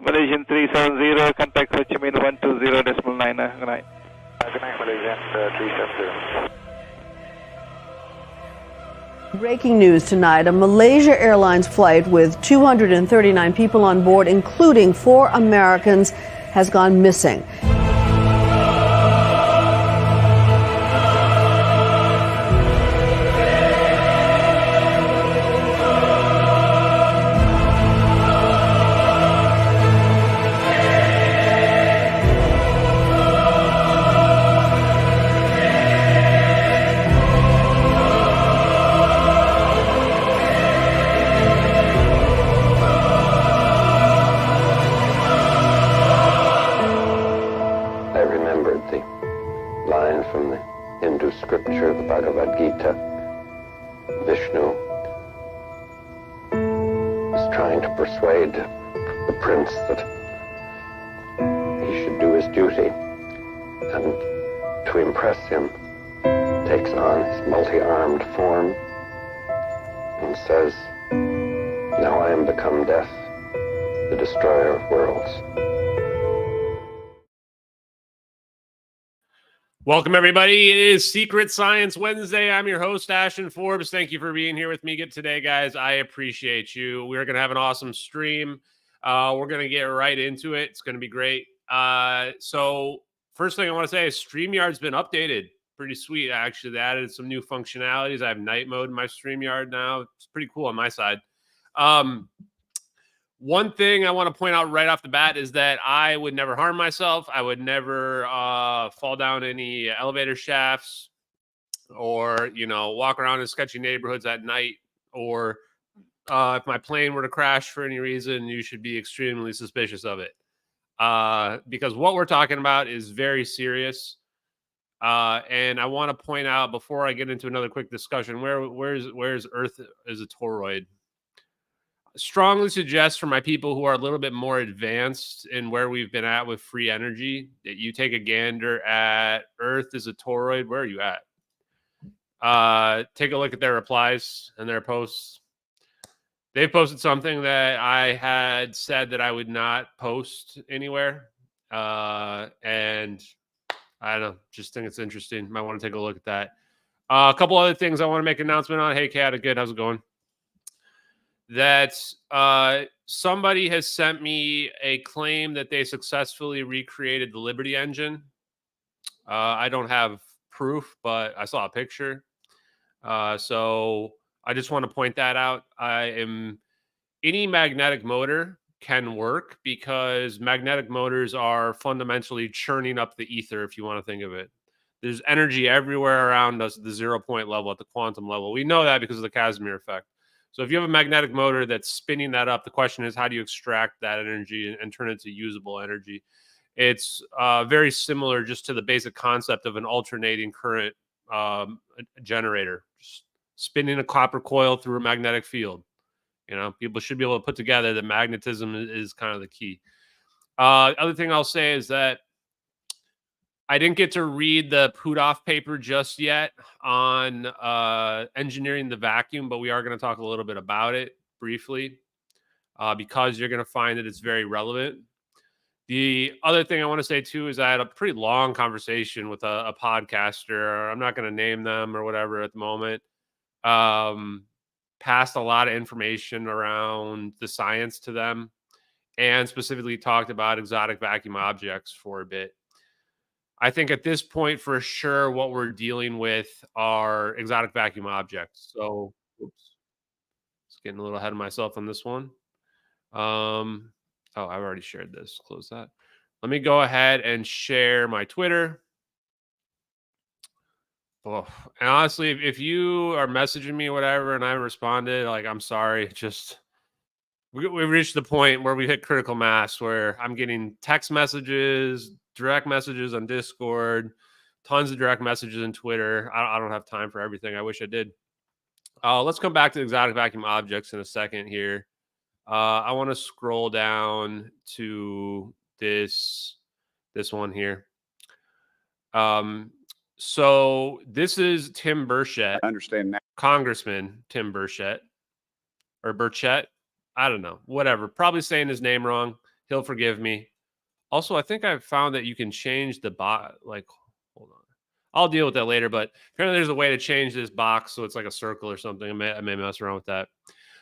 Malaysian 370, contact Ho Chi Minh 120.9. Good night. Good night, Malaysian 370. Breaking news tonight, a Malaysia Airlines flight with 239 people on board, including 4 Americans, has gone missing. Scripture, the Bhagavad Gita, Vishnu is trying to persuade the prince that he should do his duty, and to impress him takes on his multi-armed form and says, "Now I am become death, the destroyer of worlds." Welcome, everybody. It is Secret Science Wednesday. I'm your host, Ashton Forbes. Thank you for being here with me today, guys. I appreciate you. We're going to have an awesome stream. We're going to get right into it. It's going to be great. So first thing I want to say is StreamYard's been updated. Pretty sweet, actually. They added some new functionalities. I have night mode in my StreamYard now. It's pretty cool on my side. One thing I want to point out right off the bat is that I would never harm myself. I would never fall down any elevator shafts or, walk around in sketchy neighborhoods at night. Or if my plane were to crash for any reason, you should be extremely suspicious of it. Because what we're talking about is very serious. And I want to point out before I get into another quick discussion, where's Earth as a toroid? Strongly suggest for my people who are a little bit more advanced in where we've been at with free energy that you take a gander at Earth is a toroid. Where are you at? Take a look at their replies and their posts. They posted something that I had said that I would not post anywhere. And I don't know, just think it's interesting. Might want to take a look at that. A couple other things I want to make an announcement on. Hey, Kat, good. How's it going? That somebody has sent me a claim that they successfully recreated the Liberty engine. I don't have proof, but I saw a picture. So I just want to point that out. Any magnetic motor can work because magnetic motors are fundamentally churning up the ether, if you want to think of it. There's energy everywhere around us at the 0 point level, at the quantum level. We know that because of the Casimir effect. So if you have a magnetic motor that's spinning that up, the question is, how do you extract that energy and turn it to usable energy? It's very similar just to the basic concept of an alternating current generator, just spinning a copper coil through a magnetic field. People should be able to put together that magnetism is kind of the key. Other thing I'll say is that I didn't get to read the Puthoff paper just yet on engineering the vacuum, but we are going to talk a little bit about it briefly because you're going to find that it's very relevant. The other thing I want to say, too, is I had a pretty long conversation with a podcaster. I'm not going to name them or whatever at the moment. Passed a lot of information around the science to them and specifically talked about exotic vacuum objects for a bit. I think at this point, for sure, what we're dealing with are exotic vacuum objects. So, just getting a little ahead of myself on this one. I've already shared this. Close that. Let me go ahead and share my Twitter. Oh, and honestly, if you are messaging me or whatever and I responded, I'm sorry. Just we've reached the point where we hit critical mass where I'm getting text messages, direct messages on Discord, tons of direct messages on Twitter. I don't have time for everything. I wish I did. Let's come back to exotic vacuum objects in a second here. I want to scroll down to this one here. So this is Tim Burchett. I understand that. Congressman Tim Burchett or Burchett. I don't know. Whatever. Probably saying his name wrong. He'll forgive me. Also, I think I've found that you can change the box. Like, hold on. I'll deal with that later, but apparently there's a way to change this box so it's like a circle or something. I may mess around with that.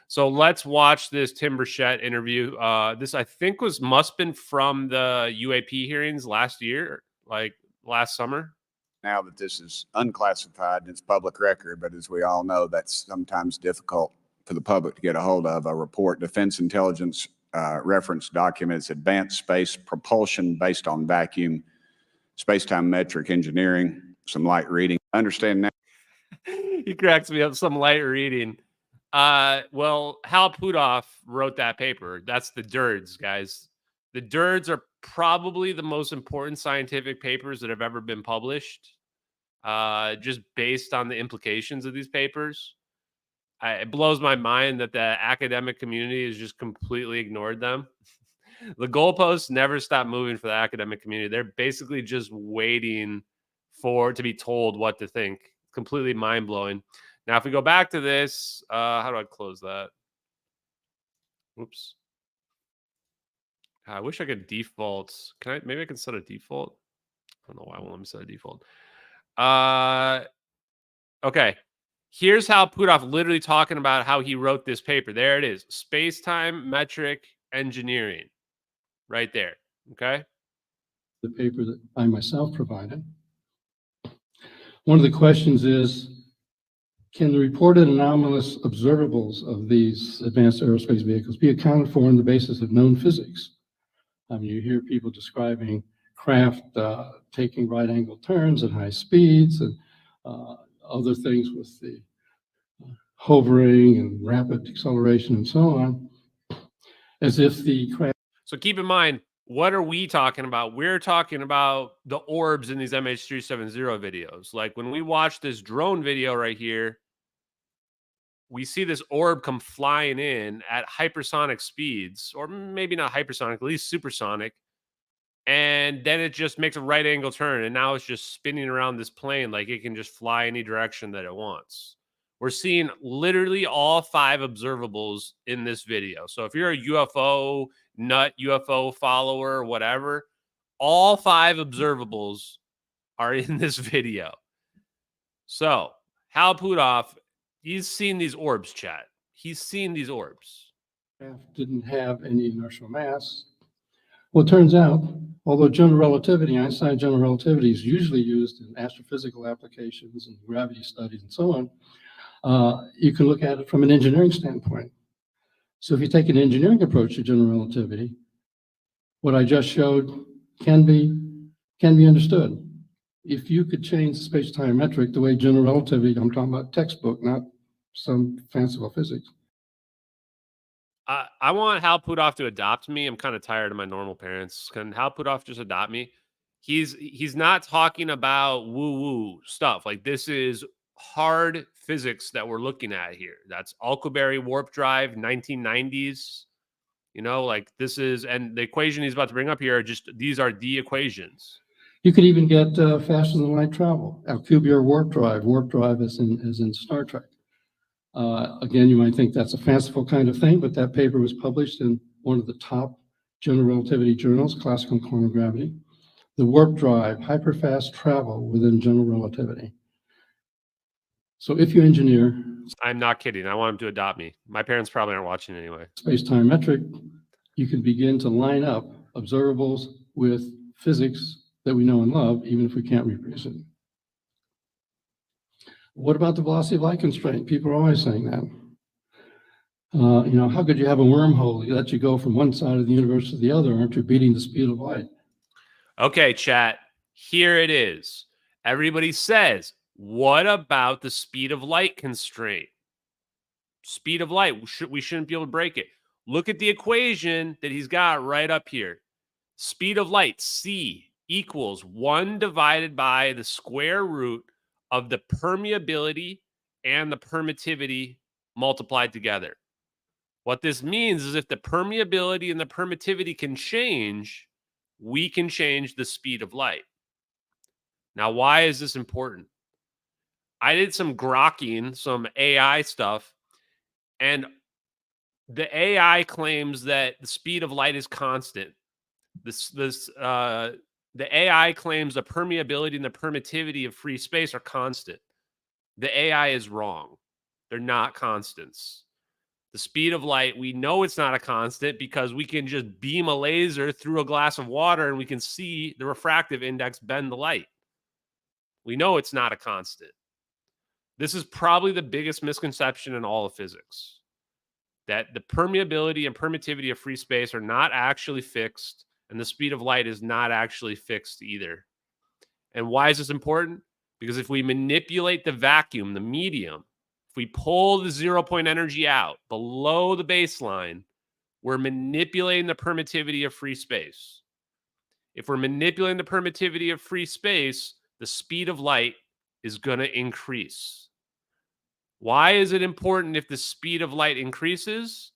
So let's watch this Tim Burchett interview. This, I think, must been from the UAP hearings last year, like last summer. Now that this is unclassified and it's public record, but as we all know, that's sometimes difficult for the public to get a hold of. A report, Defense Intelligence reference documents, advanced space propulsion based on vacuum, space-time metric engineering, some light reading. Understand now. He cracks me up, some light reading. Well, Hal Puthoff wrote that paper. That's the DIRDs, guys. The DIRDs are probably the most important scientific papers that have ever been published, just based on the implications of these papers. It blows my mind that the academic community has just completely ignored them. The goalposts never stop moving for the academic community. They're basically just waiting to be told what to think. Completely mind-blowing. Now, if we go back to this, how do I close that? Oops. I wish I could default. Maybe I can set a default. I don't know why I won't let me set a default. Okay. Here's Hal Puthoff literally talking about how he wrote this paper. There it is. Space-time metric engineering. Right there. Okay. The paper that I myself provided. One of the questions is, can the reported anomalous observables of these advanced aerospace vehicles be accounted for on the basis of known physics? I mean, you hear people describing craft taking right-angle turns at high speeds and other things with the hovering and rapid acceleration and so on, as if the craft. So keep in mind, what are we talking about? We're talking about the orbs in these MH370 videos. Like when we watch this drone video right here, we see this orb come flying in at hypersonic speeds, or maybe not hypersonic, at least supersonic. And then it just makes a right angle turn. And now it's just spinning around this plane like it can just fly any direction that it wants. We're seeing literally all 5 observables in this video. So if you're a UFO nut, UFO follower, whatever, all 5 observables are in this video. So Hal Puthoff, he's seen these orbs, chat. He's seen these orbs. Didn't have any inertial mass. Well, it turns out, although general relativity, Einstein's general relativity is usually used in astrophysical applications and gravity studies and so on, you can look at it from an engineering standpoint. So if you take an engineering approach to general relativity, what I just showed can be understood. If you could change the space-time metric the way general relativity, I'm talking about textbook, not some fanciful physics. I want Hal Puthoff to adopt me. I'm kind of tired of my normal parents. Can Hal Puthoff just adopt me? He's not talking about woo-woo stuff. Like, this is hard physics that we're looking at here. That's Alcubierre warp drive, 1990s. You know, like this is, and the equation he's about to bring up here are just, these are the equations. You could even get faster than light travel. Alcubierre warp drive as in Star Trek. Again, you might think that's a fanciful kind of thing, but that paper was published in one of the top general relativity journals, Classical and Quantum Gravity. The warp drive, hyperfast travel within general relativity. So if you engineer... I'm not kidding. I want him to adopt me. My parents probably aren't watching anyway. Space-time metric, you can begin to line up observables with physics that we know and love, even if we can't reproduce it. What about the velocity of light constraint? People are always saying that. You know, how could you have a wormhole that lets you go from one side of the universe to the other? Aren't you beating the speed of light? Okay, chat. Here it is. Everybody says, what about the speed of light constraint? Speed of light. We shouldn't be able to break it. Look at the equation that he's got right up here. Speed of light, C, equals 1 divided by the square root of the permeability and the permittivity multiplied together. What this means is if the permeability and the permittivity can change, we can change the speed of light. Now, why is this important? I did some grokking, some AI stuff, and The AI claims that the speed of light is constant. The AI claims the permeability and the permittivity of free space are constant. The AI is wrong. They're not constants. The speed of light, we know it's not a constant because we can just beam a laser through a glass of water and we can see the refractive index bend the light. We know it's not a constant. This is probably the biggest misconception in all of physics, that the permeability and permittivity of free space are not actually fixed, and the speed of light is not actually fixed either. And why is this important? Because if we manipulate the vacuum, the medium, if we pull the 0-point energy out below the baseline, we're manipulating the permittivity of free space. If we're manipulating the permittivity of free space, the speed of light is going to increase. Why is it important if the speed of light increases?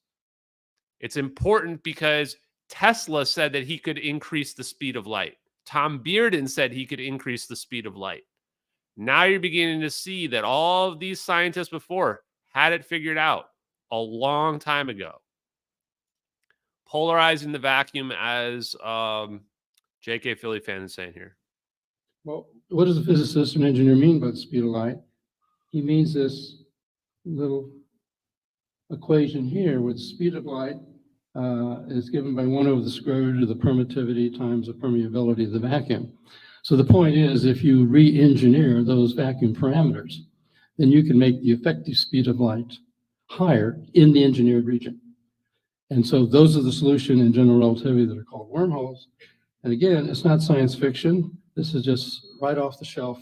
It's important because Tesla said that he could increase the speed of light. Tom Bearden said he could increase the speed of light. Now you're beginning to see that all of these scientists before had it figured out a long time ago. Polarizing the vacuum, as JK Philly fan is saying here. Well, what does a physicist and engineer mean by the speed of light? He means this little equation here where the speed of light is given by 1 over the square root of the permittivity times the permeability of the vacuum. So the point is, if you re-engineer those vacuum parameters, then you can make the effective speed of light higher in the engineered region. And so those are the solution in general relativity that are called wormholes. And again, it's not science fiction. This is just right off the shelf,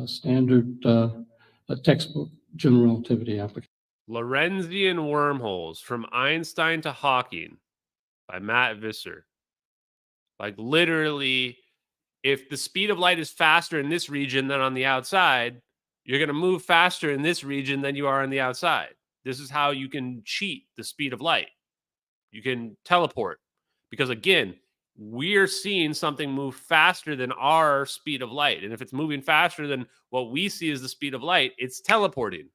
standard textbook general relativity application. Lorentzian wormholes from Einstein to Hawking by Matt Visser. Like literally, if the speed of light is faster in this region than on the outside, you're going to move faster in this region than you are on the outside. This is how you can cheat the speed of light. You can teleport because, again, we're seeing something move faster than our speed of light. And if it's moving faster than what we see as the speed of light, it's teleporting.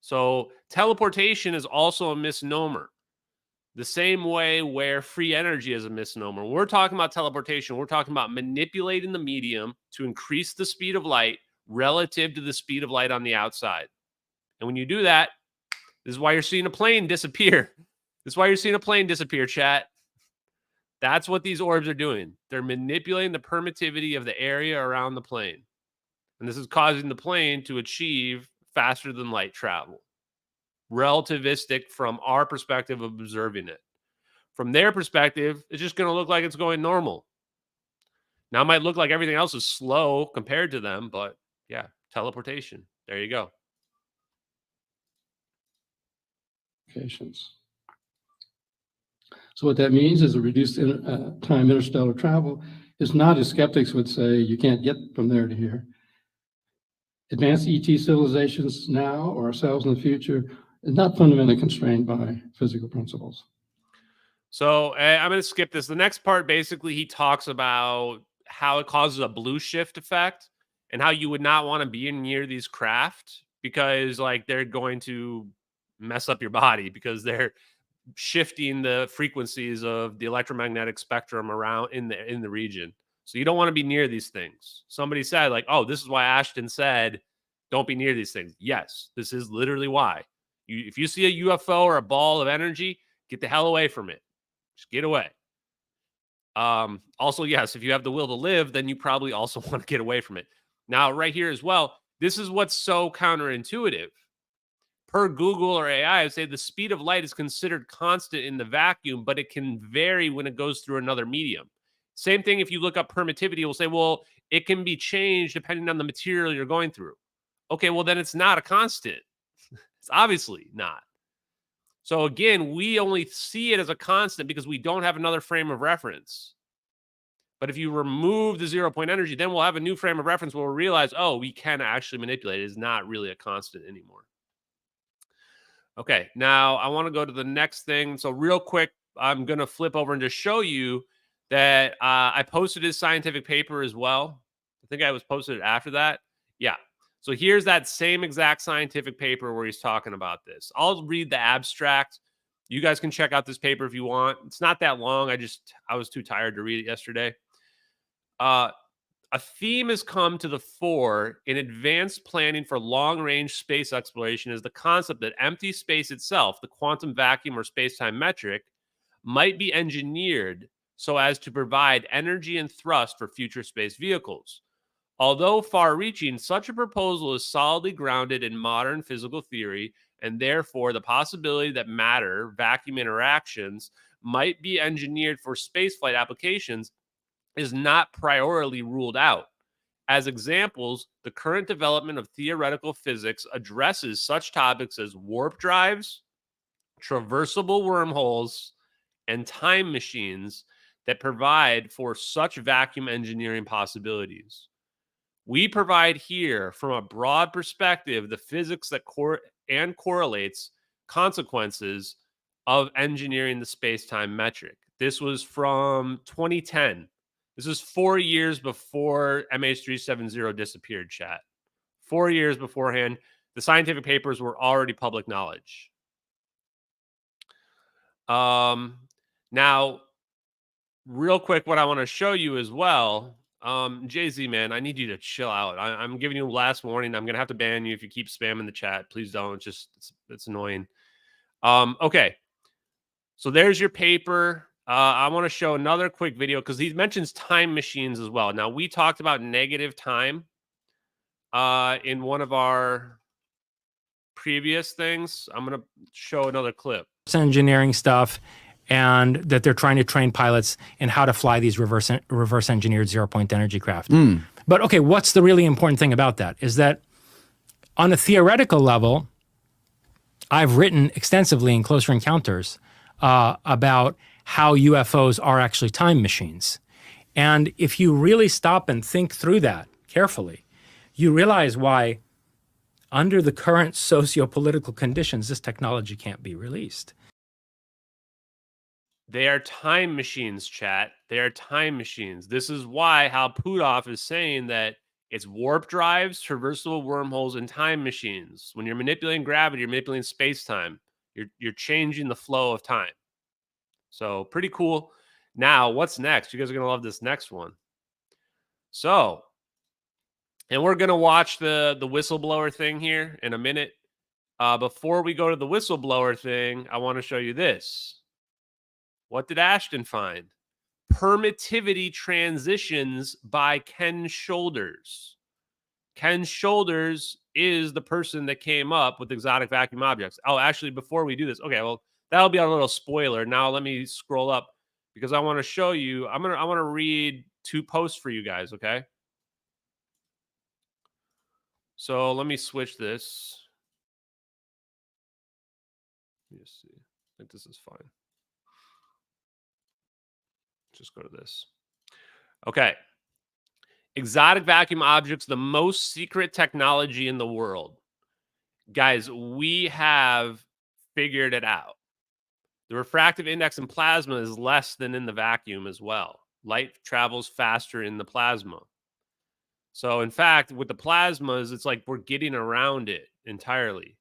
So teleportation is also a misnomer. The same way where free energy is a misnomer. When we're talking about teleportation, we're talking about manipulating the medium to increase the speed of light relative to the speed of light on the outside. And when you do that, this is why you're seeing a plane disappear. This is why you're seeing a plane disappear, chat. That's what these orbs are doing. They're manipulating the permittivity of the area around the plane. And this is causing the plane to achieve faster than light travel. Relativistic from our perspective of observing it. From their perspective, it's just going to look like it's going normal. Now it might look like everything else is slow compared to them, but yeah, teleportation. There you go. So what that means is a reduced time interstellar travel is not, as skeptics would say, you can't get from there to here. Advanced ET civilizations now or ourselves in the future is not fundamentally constrained by physical principles. So I'm going to skip this. The next part, basically, he talks about how it causes a blue shift effect and how you would not want to be near these craft because, like, they're going to mess up your body because they're shifting the frequencies of the electromagnetic spectrum around in the region. So you don't want to be near these things. Somebody said, like, oh, this is why Ashton said, don't be near these things. Yes, this is literally why. If you see a UFO or a ball of energy, get the hell away from it. Just get away. Also, yes, if you have the will to live, then you probably also want to get away from it. Now, right here as well, this is what's so counterintuitive. Per Google or AI, I would say the speed of light is considered constant in the vacuum, but it can vary when it goes through another medium. Same thing if you look up permittivity, we'll say, well, it can be changed depending on the material you're going through. Okay, well, then it's not a constant. It's obviously not. So again, we only see it as a constant because we don't have another frame of reference. But if you remove the 0-point energy, then we'll have a new frame of reference where we'll realize, oh, we can actually manipulate it. It's not really a constant anymore. Okay, now I want to go to the next thing. So real quick, I'm going to flip over and just show you that I posted his scientific paper as well. I think I was posted after that. Yeah. So here's that same exact scientific paper where he's talking about this. I'll read the abstract You guys can check out this paper if you want. It's not that long. I was too tired to read it yesterday. A theme has come to the fore in advanced planning for long-range space exploration is the concept that empty space itself, the quantum vacuum or space-time metric, might be engineered so as to provide energy and thrust for future space vehicles. Although far-reaching, such a proposal is solidly grounded in modern physical theory, and therefore the possibility that matter, vacuum interactions, might be engineered for spaceflight applications is not priorly ruled out. As examples, the current development of theoretical physics addresses such topics as warp drives, traversable wormholes, and time machines that provide for such vacuum engineering possibilities. We provide here, from a broad perspective, the physics that correlates consequences of engineering the space-time metric. This was from 2010. This is 4 years before MH370 disappeared, chat. 4 years beforehand. The scientific papers were already public knowledge. Now, real quick, what I want to show you as well, Jay-Z, man, I need you to chill out. I'm giving you a last warning. I'm going to have to ban you if you keep spamming the chat. Please don't. It's annoying. Okay. So there's your paper. I want to show another quick video because he mentions time machines as well. Now, we talked about negative time in one of our previous things. I'm going to show another clip. Engineering stuff, and that they're trying to train pilots in how to fly these reverse engineered zero-point energy craft. But okay, what's the really important thing about that is that on a theoretical level, I've written extensively in Closer Encounters about how UFOs are actually time machines. And if you really stop and think through that carefully, you realize why under the current socio-political conditions, this technology can't be released. They are time machines, chat. They are time machines. This is why Hal Puthoff is saying that it's warp drives, traversable wormholes, and time machines. When you're manipulating gravity, you're manipulating space-time. You're changing the flow of time. So pretty cool. Now, what's next? You guys are going to love this next one. So, and we're going to watch the whistleblower thing here in a minute. Before we go to the whistleblower thing, I want to show you this. What did Ashton find? Permittivity transitions by Ken Shoulders. Ken Shoulders is the person that came up with exotic vacuum objects. Oh, actually, before we do this, okay, well, that'll be a little spoiler. Now let me scroll up because I want to show you. I want to read 2 posts for you guys, okay? So let me switch this. Let me just see. I think this is fine. Just go to this. Okay. Exotic vacuum objects, the most secret technology in the world. Guys, we have figured it out. The refractive index in plasma is less than in the vacuum as well. Light travels faster in the plasma. So, in fact, with the plasmas, it's like we're getting around it entirely.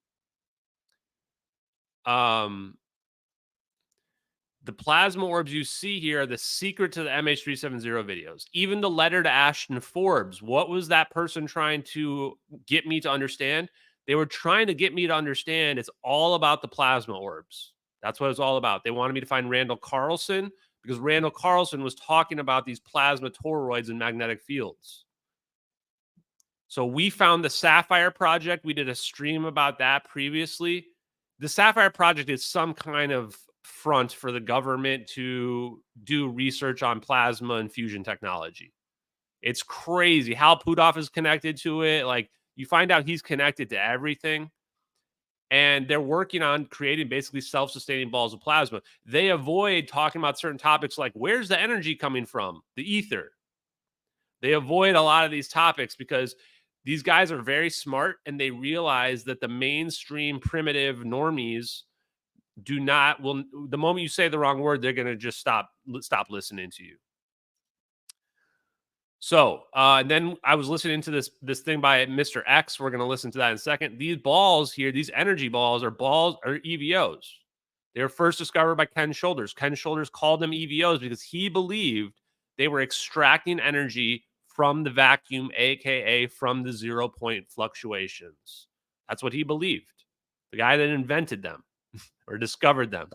The plasma orbs you see here are the secret to the MH370 videos. Even the letter to Ashton Forbes, what was that person trying to get me to understand? They were trying to get me to understand it's all about the plasma orbs. That's what it's all about. They wanted me to find Randall Carlson because Randall Carlson was talking about these plasma toroids and magnetic fields. So we found the SAFIRE Project. We did a stream about that previously. The SAFIRE Project is some kind of front for the government to do research on plasma and fusion technology. It's crazy. Hal Puthoff is connected to it. Like, you find out he's connected to everything. And they're working on creating basically self-sustaining balls of plasma. They avoid talking about certain topics like, where's the energy coming from? The ether. They avoid a lot of these topics because these guys are very smart and they realize that the mainstream primitive normies the moment you say the wrong word, they're going to just stop listening to you. So, then I was listening to this thing by Mr. X. We're going to listen to that in a second. These balls here, these energy balls are EVOs. They were first discovered by Ken Shoulders. Ken Shoulders called them EVOs because he believed they were extracting energy from the vacuum, aka from the 0 point fluctuations. That's what he believed. The guy that invented them or discovered them.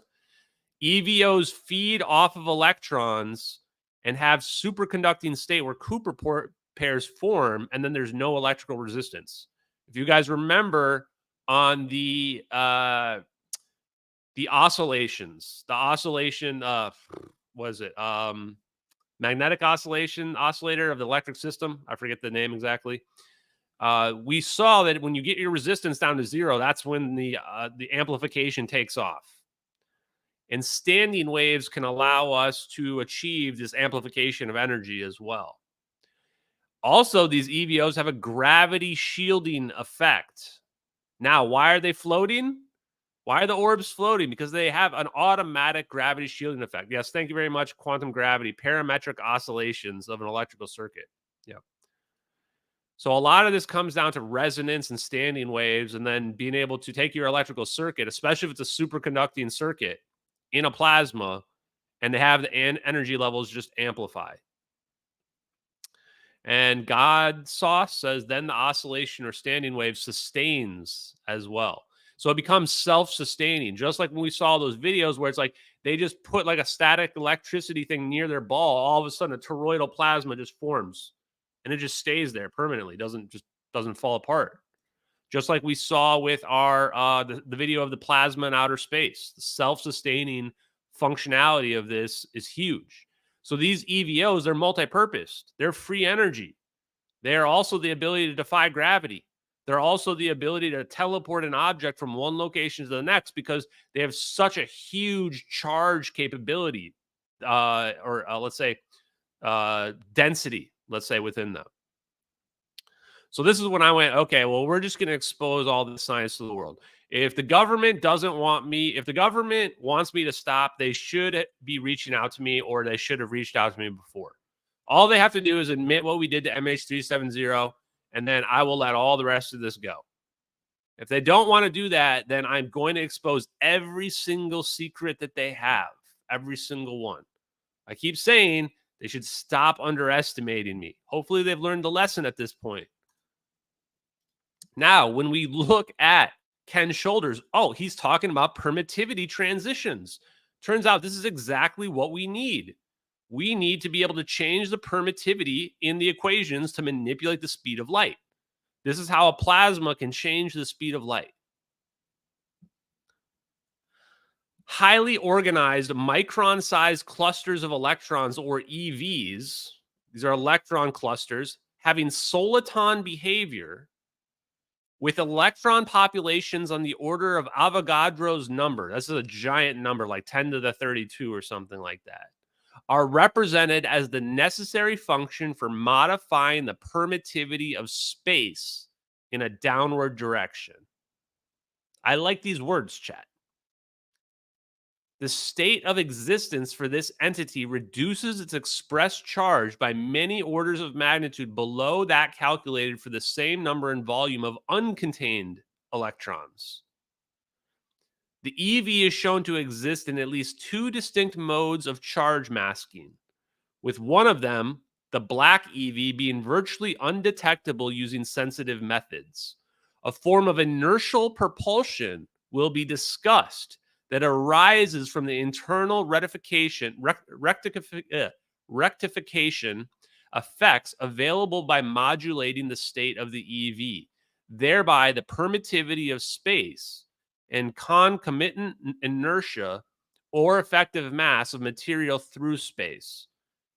EVOs feed off of electrons and have superconducting state where Cooper pairs form, and then there's no electrical resistance. If you guys remember on the oscillations, the oscillation, was it magnetic oscillator of the electric system? I forget the name exactly. We saw that when you get your resistance down to 0, that's when the amplification takes off. And standing waves can allow us to achieve this amplification of energy as well. Also, these EVOs have a gravity shielding effect. Now, why are they floating? Why are the orbs floating? Because they have an automatic gravity shielding effect. Yes, thank you very much, quantum gravity, parametric oscillations of an electrical circuit. Yeah. So a lot of this comes down to resonance and standing waves, and then being able to take your electrical circuit, especially if it's a superconducting circuit, in a plasma, and to have the energy levels just amplify. And God Sauce says then the oscillation or standing wave sustains as well. So it becomes self-sustaining, just like when we saw those videos where it's like they just put like a static electricity thing near their ball. All of a sudden, a toroidal plasma just forms, and it just stays there permanently. Doesn't fall apart. Just like we saw with our the video of the plasma in outer space. The self-sustaining functionality of this is huge. So these EVOs, they're multi-purposed. They're free energy. They are also the ability to defy gravity. They're also the ability to teleport an object from one location to the next because they have such a huge charge capability, let's say density, let's say, within them. So this is when I went, okay, well, we're just going to expose all this science to the world. If the government doesn't want me, if the government wants me to stop, they should be reaching out to me, or they should have reached out to me before. All they have to do is admit what we did to MH370, and then I will let all the rest of this go. If they don't want to do that, then I'm going to expose every single secret that they have, every single one. I keep saying they should stop underestimating me. Hopefully they've learned the lesson at this point. Now, when we look at Ken Shoulders, he's talking about permittivity transitions. Turns out this is exactly what we need. We need to be able to change the permittivity in the equations to manipulate the speed of light. This is how a plasma can change the speed of light. Highly organized micron-sized clusters of electrons, or EVs, these are electron clusters, having soliton behavior with electron populations on the order of Avogadro's number. This is a giant number, like 10 to the 32 or something like that, are represented as the necessary function for modifying the permittivity of space in a downward direction. I like these words, chat. The state of existence for this entity reduces its expressed charge by many orders of magnitude below that calculated for the same number and volume of uncontained electrons. The EV is shown to exist in at least 2 distinct modes of charge masking, with one of them, the black EV, being virtually undetectable using sensitive methods. A form of inertial propulsion will be discussed that arises from the internal rectification effects available by modulating the state of the EV, thereby the permittivity of space and concomitant inertia or effective mass of material through space.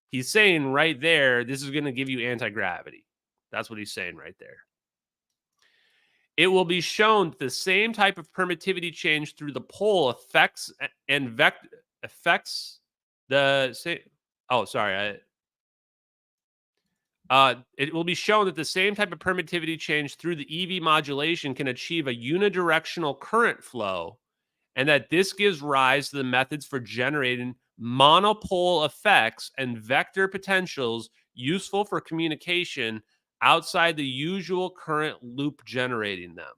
He's saying right there, this is going to give you anti-gravity. That's what he's saying right there. It will be shown that the same type of permittivity change through the pole affects and affects the same. It will be shown that the same type of permittivity change through the EV modulation can achieve a unidirectional current flow, and that this gives rise to the methods for generating monopole effects and vector potentials useful for communication outside the usual current loop generating them.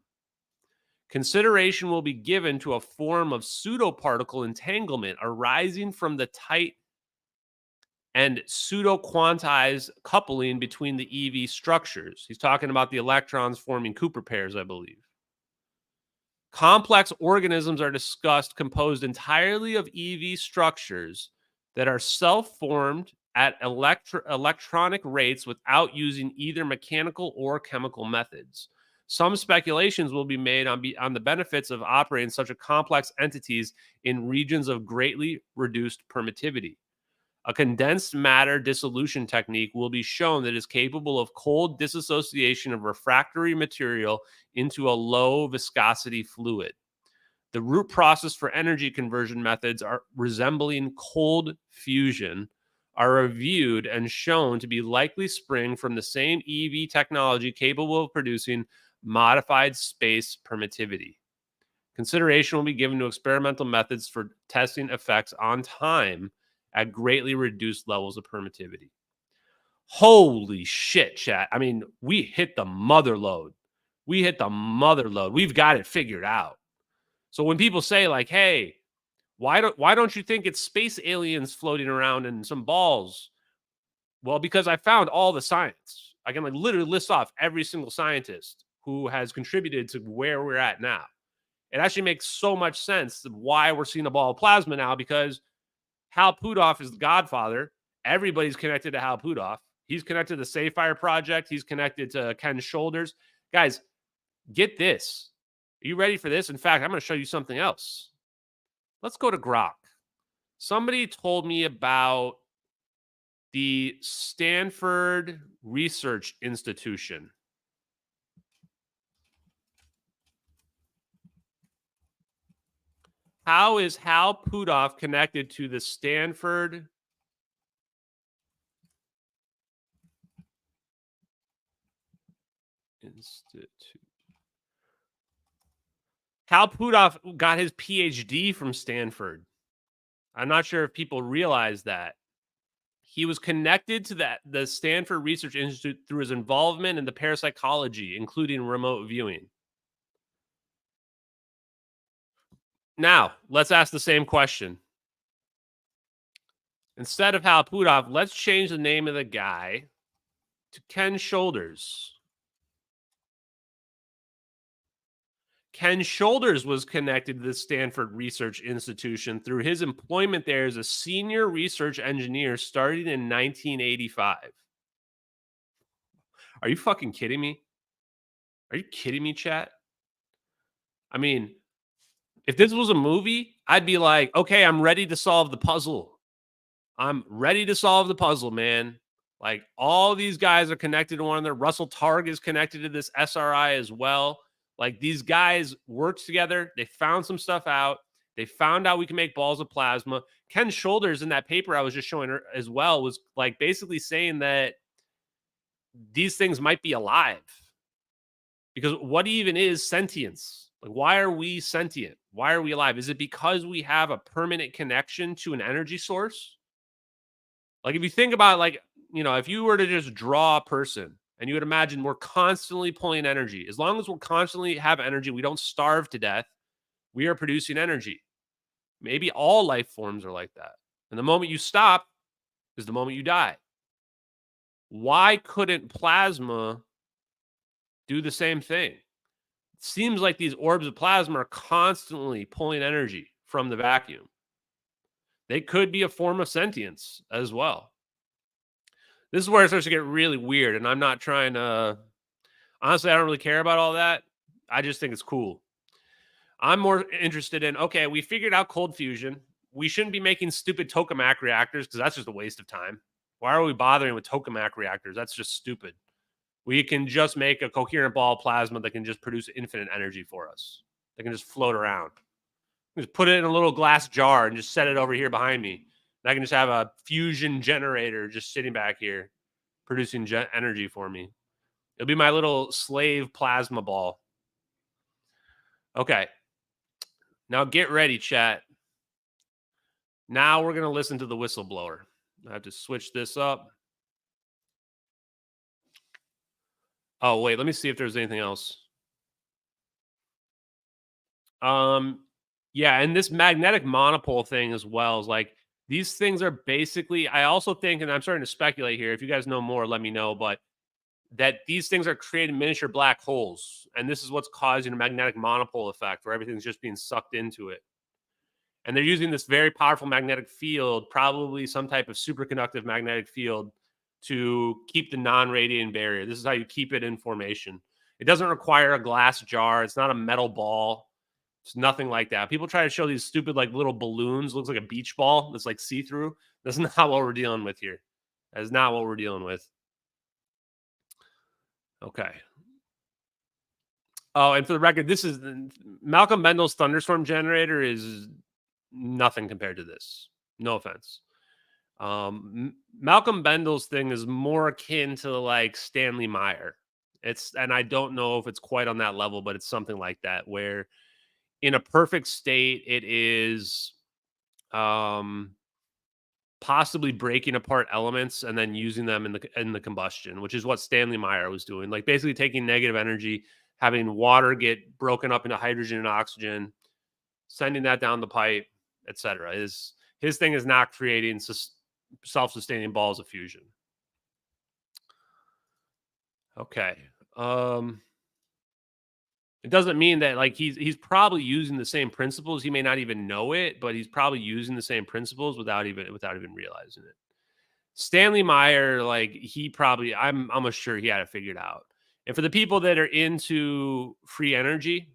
Consideration will be given to a form of pseudoparticle entanglement arising from the tight and pseudo-quantized coupling between the EV structures. He's talking about the electrons forming Cooper pairs, I believe. Complex organisms are discussed composed entirely of EV structures that are self-formed at electronic rates without using either mechanical or chemical methods. Some speculations will be made on the benefits of operating such a complex entities in regions of greatly reduced permittivity. A condensed matter dissolution technique will be shown that is capable of cold disassociation of refractory material into a low viscosity fluid. The root process for energy conversion methods are resembling cold fusion are reviewed and shown to be likely spring from the same EV technology capable of producing modified space permittivity. Consideration will be given to experimental methods for testing effects on time at greatly reduced levels of permittivity. Holy shit, chat. I mean, we hit the mother load. We've got it figured out. So when people say like, hey, why don't you think it's space aliens floating around in some balls? Well, because I found all the science. I can like literally list off every single scientist who has contributed to where we're at now. It actually makes so much sense of why we're seeing a ball of plasma now, because Hal Puthoff is the godfather. Everybody's connected to Hal Puthoff. He's connected to the SAFIRE Project. He's connected to Ken Shoulders. Guys, get this. Are you ready for this? In fact, I'm going to show you something else. Let's go to Grok. Somebody told me about the Stanford Research Institution. How is Hal Puthoff connected to the Stanford Institute? Hal Puthoff got his PhD from Stanford. I'm not sure if people realize that. He was connected to the Stanford Research Institute through his involvement in the parapsychology, including remote viewing. Now, let's ask the same question. Instead of Hal Puthoff, let's change the name of the guy to Ken Shoulders. Ken Shoulders was connected to the Stanford Research Institution through his employment there as a senior research engineer starting in 1985. Are you fucking kidding me? Are you kidding me, chat? I mean, if this was a movie, I'd be like, okay, I'm ready to solve the puzzle. I'm ready to solve the puzzle, man. Like, all these guys are connected to one another. Russell Targ is connected to this SRI as well. Like, these guys worked together. They found some stuff out. They found out we can make balls of plasma. Ken Shoulders in that paper I was just showing her as well was like basically saying that these things might be alive. Because what even is sentience? Like, why are we sentient? Why are we alive? Is it because we have a permanent connection to an energy source? Like, if you think about, like, you know, if you were to just draw a person and you would imagine we're constantly pulling energy, as long as we're constantly have energy, we don't starve to death, we are producing energy. Maybe all life forms are like that. And the moment you stop is the moment you die. Why couldn't plasma do the same thing? It seems like these orbs of plasma are constantly pulling energy from the vacuum. They could be a form of sentience as well. This is where it starts to get really weird, and I'm not trying to... Honestly, I don't really care about all that. I just think it's cool. I'm more interested in, okay, we figured out cold fusion. We shouldn't be making stupid tokamak reactors because that's just a waste of time. Why are we bothering with tokamak reactors? That's just stupid. We can just make a coherent ball of plasma that can just produce infinite energy for us. That can just float around. Just put it in a little glass jar and just set it over here behind me. And I can just have a fusion generator just sitting back here producing energy for me. It'll be my little slave plasma ball. Okay. Now get ready, chat. Now we're going to listen to the whistleblower. I have to switch this up. Oh, wait. Let me see if there's anything else. Yeah, and this magnetic monopole thing as well is like these things are basically. I also think, and I'm starting to speculate here. If you guys know more, let me know. But that these things are creating miniature black holes, and this is what's causing a magnetic monopole effect, where everything's just being sucked into it. And they're using this very powerful magnetic field, probably some type of superconductive magnetic field, to keep the non-radiating barrier. This is how you keep it in formation. It doesn't require a glass jar. It's not a metal ball. It's nothing like that. People try to show these stupid like little balloons. Looks like a beach ball that's like see-through. That's not what we're dealing with here. That is not what we're dealing with. Okay. Oh, and for the record, this is Malcolm Bendel's thunderstorm generator is nothing compared to this. No offense. Malcolm Bendel's thing is more akin to like Stanley Meyer. And I don't know if it's quite on that level, but it's something like that, where in a perfect state, it is possibly breaking apart elements and then using them in the combustion, which is what Stanley Meyer was doing. Like basically taking negative energy, having water get broken up into hydrogen and oxygen, sending that down the pipe, etc. His thing is not creating self-sustaining balls of fusion. Okay. It doesn't mean that like he's probably using the same principles. He may not even know it, but he's probably using the same principles without even realizing it. Stanley Meyer, like he probably, I'm almost sure he had it figured out. And for the people that are into free energy,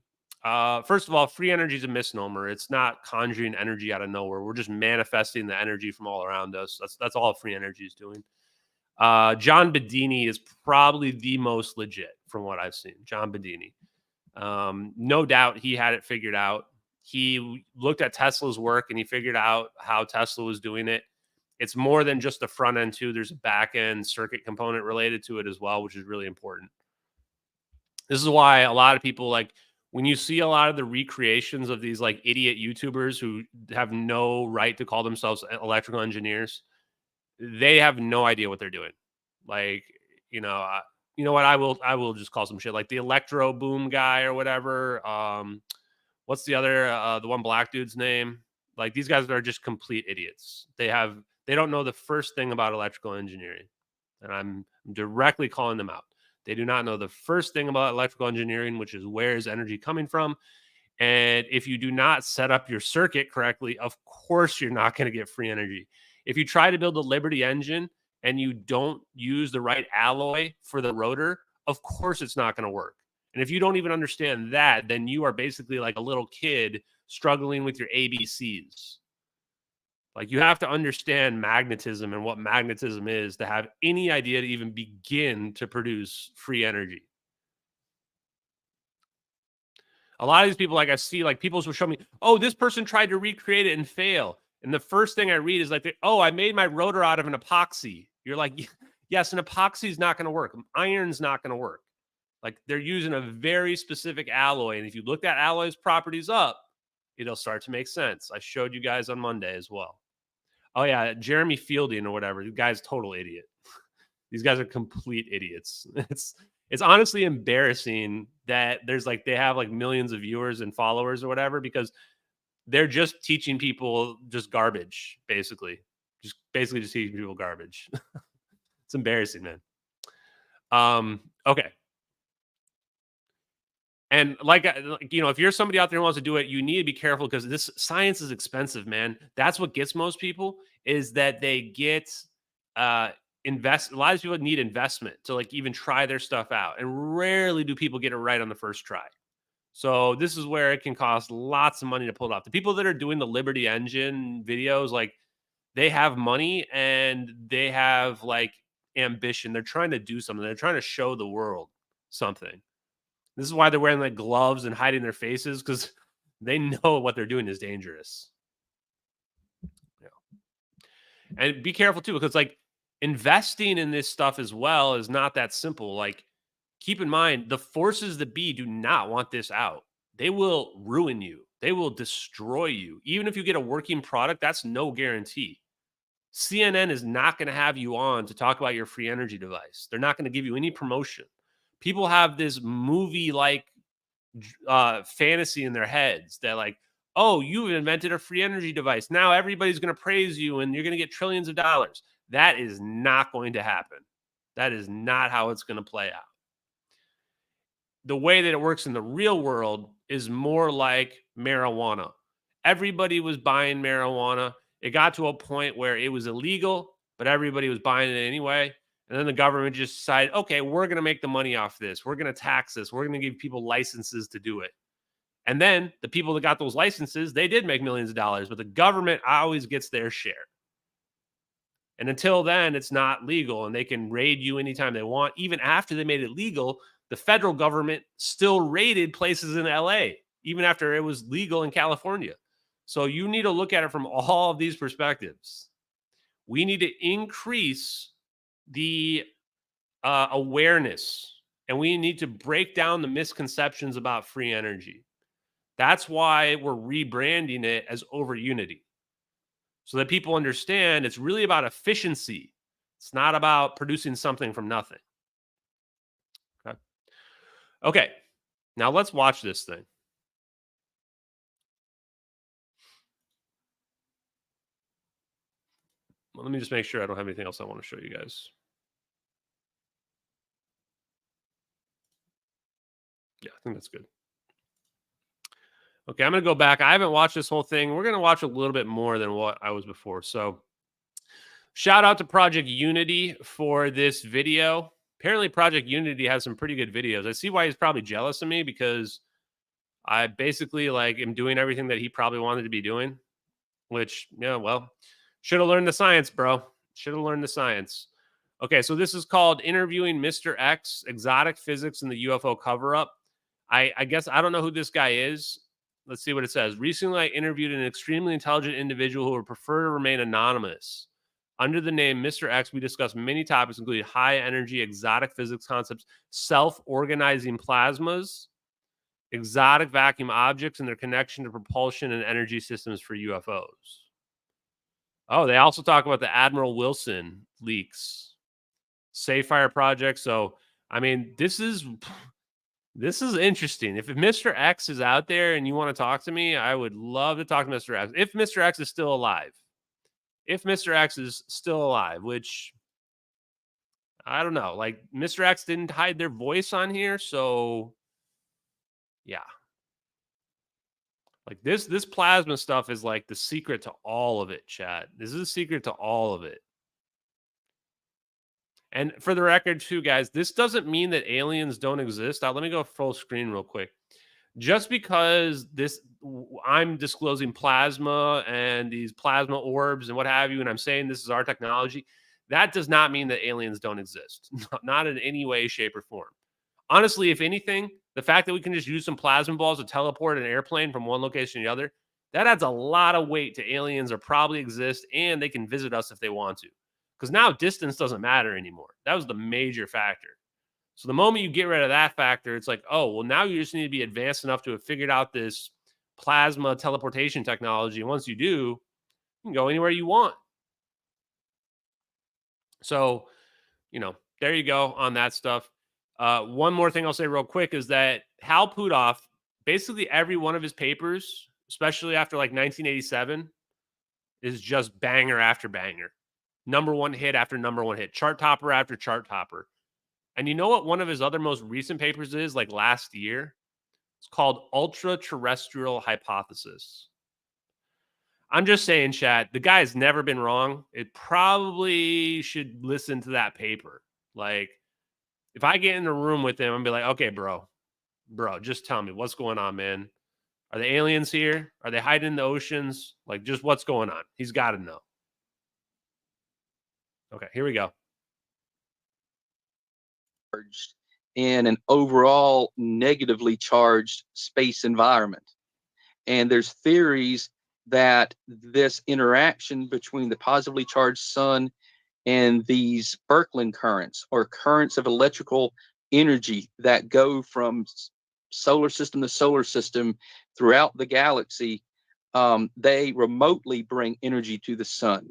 first of all, free energy is a misnomer. It's not conjuring energy out of nowhere. We're just manifesting the energy from all around us. That's all free energy is doing. John Bedini is probably the most legit from what I've seen. John Bedini. No doubt he had it figured out. He looked at Tesla's work and he figured out how Tesla was doing it. It's more than just the front end too. There's a back end circuit component related to it as well, which is really important. This is why a lot of people, like when you see a lot of the recreations of these like idiot YouTubers who have no right to call themselves electrical engineers, they have no idea what they're doing. Like, you know what? I will just call some shit like the Electro Boom guy or whatever. What's the other the one black dude's name? Like these guys are just complete idiots. They don't know the first thing about electrical engineering, and I'm directly calling them out. They do not know the first thing about electrical engineering, which is where is energy coming from. And if you do not set up your circuit correctly, of course you're not going to get free energy. If you try to build a Liberty engine and you don't use the right alloy for the rotor, of course it's not going to work. And if you don't even understand that, then you are basically like a little kid struggling with your ABCs. Like you have to understand magnetism and what magnetism is to have any idea to even begin to produce free energy. A lot of these people, like I see, like people will show me, oh, this person tried to recreate it and fail. And the first thing I read is like, oh, I made my rotor out of an epoxy. You're like, yes, an epoxy is not going to work. Iron's not going to work. Like they're using a very specific alloy. And if you look that alloy's properties up, it'll start to make sense. I showed you guys on Monday as well. Oh yeah, Jeremy Fielding or whatever. The guy's a total idiot. These guys are complete idiots. It's honestly embarrassing that there's like they have like millions of viewers and followers or whatever because they're just teaching people just garbage, basically. Just teaching people garbage. It's embarrassing, man. Okay. And like, you know, if you're somebody out there who wants to do it, you need to be careful because this science is expensive, man. That's what gets most people is that they get a lot of people need investment to like even try their stuff out. And rarely do people get it right on the first try. So this is where it can cost lots of money to pull it off. The people that are doing the Liberty engine videos, like they have money and they have like ambition. They're trying to do something. They're trying to show the world something. This is why they're wearing like gloves and hiding their faces because they know what they're doing is dangerous. Yeah. And be careful too, because like investing in this stuff as well is not that simple. Like keep in mind, the forces that be do not want this out. They will ruin you. They will destroy you. Even if you get a working product, that's no guarantee. CNN is not going to have you on to talk about your free energy device. They're not going to give you any promotion. People have this movie-like fantasy in their heads that like, oh, you've invented a free energy device. Now everybody's going to praise you and you're going to get trillions of dollars. That is not going to happen. That is not how it's going to play out. The way that it works in the real world is more like marijuana. Everybody was buying marijuana. It got to a point where it was illegal, but everybody was buying it anyway. And then the government just decided, okay, we're going to make the money off this. We're going to tax this. We're going to give people licenses to do it. And then the people that got those licenses, they did make millions of dollars, but the government always gets their share. And until then, it's not legal and they can raid you anytime they want. Even after they made it legal, the federal government still raided places in LA, even after it was legal in California. So you need to look at it from all of these perspectives. We need to increase the awareness, and we need to break down the misconceptions about free energy. That's why we're rebranding it as Over Unity, so that people understand it's really about efficiency. It's not about producing something from nothing. Okay, now let's watch this thing. Well, let me just make sure I don't have anything else I want to show you guys. Yeah, I think that's good. Okay, I'm going to go back. I haven't watched this whole thing. We're going to watch a little bit more than what I was before. So shout out to Project Unity for this video. Apparently Project Unity has some pretty good videos. I see why he's probably jealous of me, because I basically like am doing everything that he probably wanted to be doing, which, yeah, well, should have learned the science, bro. Should have learned the science. Okay, so this is called Interviewing Mr. X, Exotic Physics in the UFO Cover-Up. I guess I don't know who this guy is. Let's see what it says. Recently, I interviewed an extremely intelligent individual who would prefer to remain anonymous. Under the name Mr. X, we discussed many topics, including high-energy exotic physics concepts, self-organizing plasmas, exotic vacuum objects, and their connection to propulsion and energy systems for UFOs. Oh, they also talk about the Admiral Wilson leaks, SAFIRE Project. So, I mean, this is interesting. If Mr. X is out there and you want to talk to me, I would love to talk to Mr. X. If Mr. X is still alive. If Mr. X is still alive, which I don't know. Like, Mr. X didn't hide their voice on here, so yeah. Like this plasma stuff is like the secret to all of it, chat. This is a secret to all of it. And for the record, too, guys, this doesn't mean that aliens don't exist. Let me go full screen real quick. Just because I'm disclosing plasma and these plasma orbs and what have you, and I'm saying this is our technology, that does not mean that aliens don't exist. Not in any way, shape, or form. Honestly, if anything, the fact that we can just use some plasma balls to teleport an airplane from one location to the other, that adds a lot of weight to aliens, or probably exist, and they can visit us if they want to. Because now distance doesn't matter anymore. That was the major factor. So the moment you get rid of that factor, it's like, oh, well, now you just need to be advanced enough to have figured out this plasma teleportation technology. And once you do, you can go anywhere you want. So, there you go on that stuff. One more thing I'll say real quick is that Hal Puthoff, basically every one of his papers, especially after like 1987, is just banger after banger. Number one hit after number one hit. Chart topper after chart topper. And you know what one of his other most recent papers is, like last year? It's called Ultra-Terrestrial Hypothesis. I'm just saying, chat, the guy's never been wrong. It probably should listen to that paper. Like, if I get in a room with him and be like, okay, bro, just tell me what's going on, man. Are the aliens here? Are they hiding in the oceans? Like, just what's going on? He's got to know. Okay, here we go. In an overall negatively charged space environment. And there's theories that this interaction between the positively charged sun and these Birkeland currents, or currents of electrical energy that go from solar system to solar system throughout the galaxy, they remotely bring energy to the sun.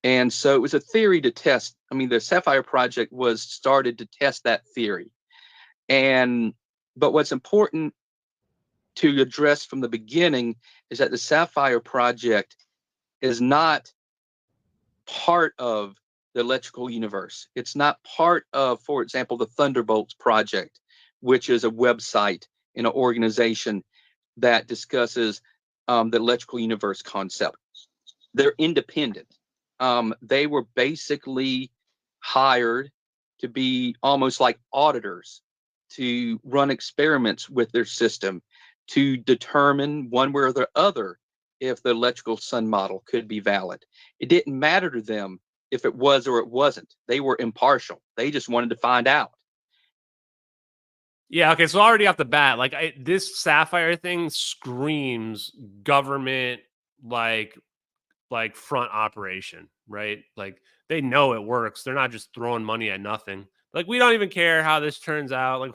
And so it was a theory to test. I mean, the SAFIRE Project was started to test that theory. And But what's important to address from the beginning is that the SAFIRE Project is not part of the electrical universe. It's not part of, for example, the Thunderbolts Project, which is a website in an organization that discusses the electrical universe concept. They're independent. They were basically hired to be almost like auditors to run experiments with their system to determine one way or the other if the electrical sun model could be valid. It didn't matter to them if it was or it wasn't. They were impartial. They just wanted to find out. Yeah, okay, so already off the bat, like this SAFIRE thing screams government like front operation, right? Like they know it works. They're not just throwing money at nothing. Like we don't even care how this turns out. Like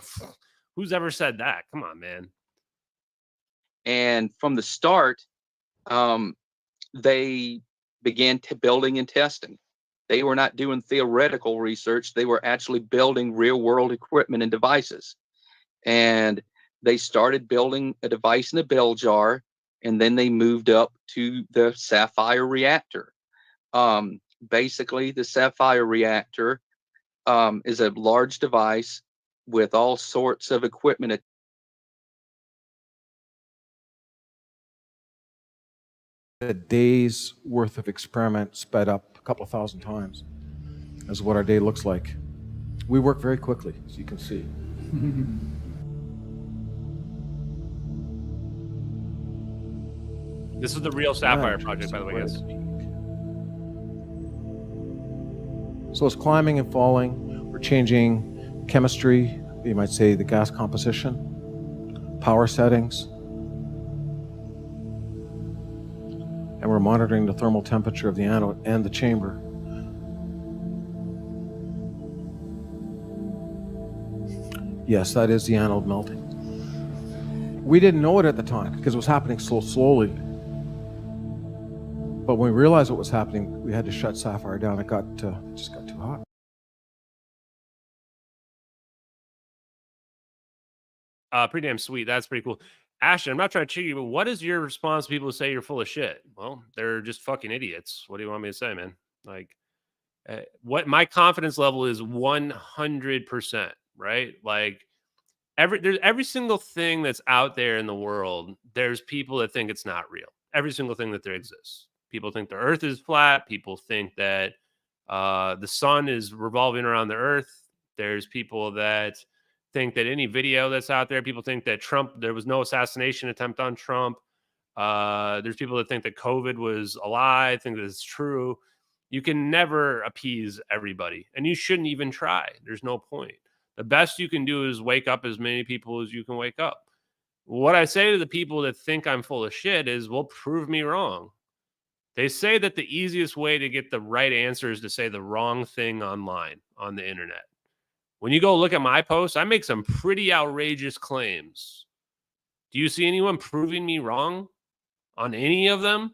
who's ever said that? Come on, man. And from the start, they began building and testing. They were not doing theoretical research. They were actually building real world equipment and devices. And they started building a device in a bell jar, and then they moved up to the SAFIRE reactor. Basically, the SAFIRE reactor is a large device with all sorts of equipment. A day's worth of experiment sped up a couple of thousand times is what our day looks like. We work very quickly, as you can see. This is the real SAFIRE Project, by the way, guys. So it's climbing and falling. We're changing chemistry, you might say the gas composition, power settings, and we're monitoring the thermal temperature of the anode and the chamber. Yes, that is the anode melting. We didn't know it at the time because it was happening so slowly. But when we realized what was happening, we had to shut SAFIRE down. It just got too hot. Pretty damn sweet. That's pretty cool. Ashton, I'm not trying to cheat you, but what is your response to people who say you're full of shit? Well, they're just fucking idiots. What do you want me to say, man? Like, what my confidence level is 100%, right? Like, there's every single thing that's out there in the world, there's people that think it's not real. Every single thing that there exists. People think the earth is flat. People think that the sun is revolving around the earth. There's people that think that any video that's out there, people think that there was no assassination attempt on Trump. There's people that think that COVID was a lie, think that it's true. You can never appease everybody, and you shouldn't even try. There's no point. The best you can do is wake up as many people as you can wake up. What I say to the people that think I'm full of shit is, well, prove me wrong. They say that the easiest way to get the right answer is to say the wrong thing online on the internet. When you go look at my posts, I make some pretty outrageous claims. Do you see anyone proving me wrong on any of them?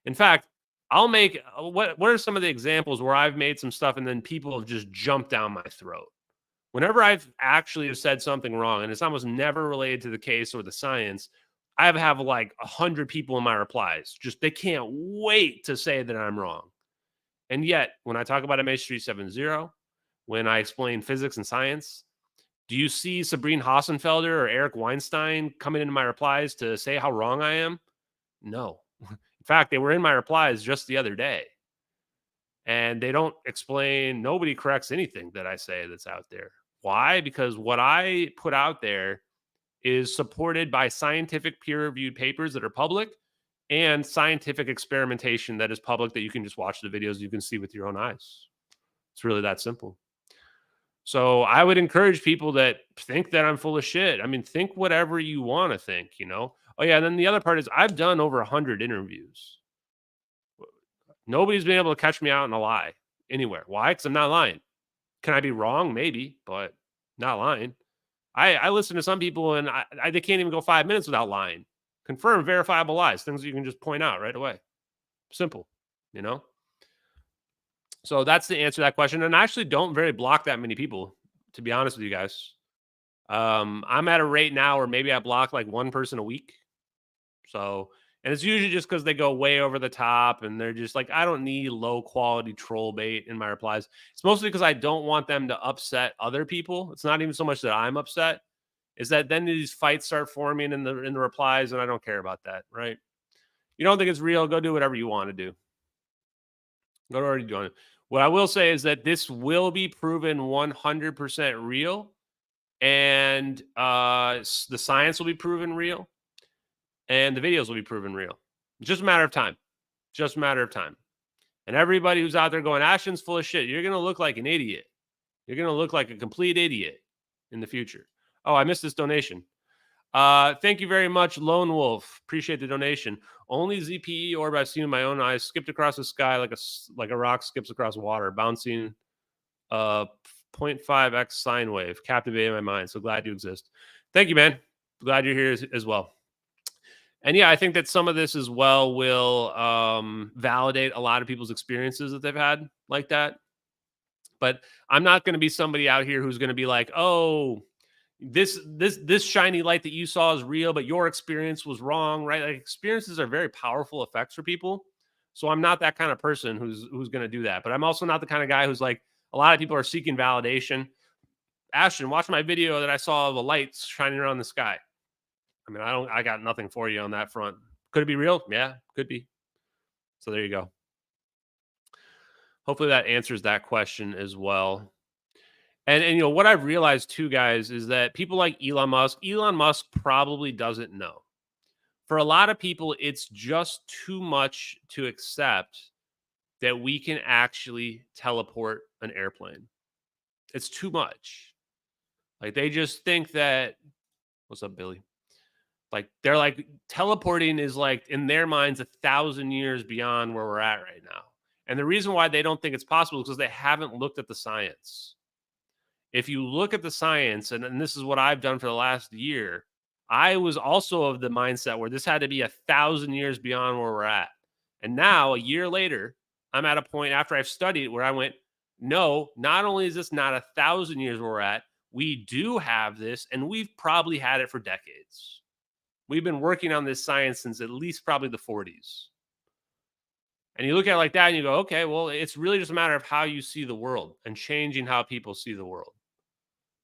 In fact, I'll make, what are some of the examples where I've made some stuff and then people have just jumped down my throat? Whenever I've actually have said something wrong, and it's almost never related to the case or the science, I have like 100 people in my replies. Just, they can't wait to say that I'm wrong. And yet, when I talk about MH370, when I explain physics and science, do you see Sabrine Hassenfelder or Eric Weinstein coming into my replies to say how wrong I am? No. In fact, they were in my replies just the other day. And they don't explain, nobody corrects anything that I say that's out there. Why? Because what I put out there is supported by scientific peer-reviewed papers that are public and scientific experimentation that is public that you can just watch the videos, you can see with your own eyes. It's really that simple. So I would encourage people that think that I'm full of shit. I mean, think whatever you want to think, you know? Oh yeah, and then the other part is I've done over 100 interviews. Nobody's been able to catch me out in a lie anywhere. Why? Because I'm not lying. Can I be wrong? Maybe, but not lying. I listen to some people and they can't even go 5 minutes without lying. Confirm verifiable lies, things that you can just point out right away. Simple, you know? So that's the answer to that question. And I actually don't block that many people, to be honest with you guys. I'm at a rate now where maybe I block like one person a week. So, and it's usually just because they go way over the top and they're just like, I don't need low quality troll bait in my replies. It's mostly because I don't want them to upset other people. It's not even so much that I'm upset, is that then these fights start forming in the replies, and I don't care about that, right? You don't think it's real, go do whatever you want to do. Go already doing it. What I will say is that this will be proven 100% real, and the science will be proven real, and the videos will be proven real. It's just a matter of time. Just a matter of time. And everybody who's out there going, Ashton's full of shit, you're going to look like an idiot. You're going to look like a complete idiot in the future. Oh, I missed this donation. Thank you very much, Lone Wolf. Appreciate the donation. Only ZPE orb I've seen with my own eyes skipped across the sky like a rock skips across water, bouncing 0.5x sine wave. Captivated my mind. So glad you exist. Thank you, man. Glad you're here as well. And yeah, I think that some of this as well will validate a lot of people's experiences that they've had like that. But I'm not going to be somebody out here who's going to be like, oh, this shiny light that you saw is real, but your experience was wrong, right? Like, experiences are very powerful effects for people. So I'm not that kind of person who's going to do that. But I'm also not the kind of guy who's like, a lot of people are seeking validation. Ashton, watch my video that I saw of the lights shining around the sky. I mean, I got nothing for you on that front. Could it be real? Yeah, could be. So there you go. Hopefully that answers that question as well. And you know, what I've realized too, guys, is that people like Elon Musk probably doesn't know. For a lot of people, it's just too much to accept that we can actually teleport an airplane. It's too much. Like, they just think that, what's up, Billy? Like, they're like, teleporting is like, in their minds, 1,000 years beyond where we're at right now. And the reason why they don't think it's possible is because they haven't looked at the science. If you look at the science, and this is what I've done for the last year, I was also of the mindset where this had to be 1,000 years beyond where we're at. And now, a year later, I'm at a point after I've studied where I went, no, not only is this not 1,000 years where we're at, we do have this, and we've probably had it for decades. We've been working on this science since at least probably the 40s. And you look at it like that and you go, okay, well, it's really just a matter of how you see the world and changing how people see the world.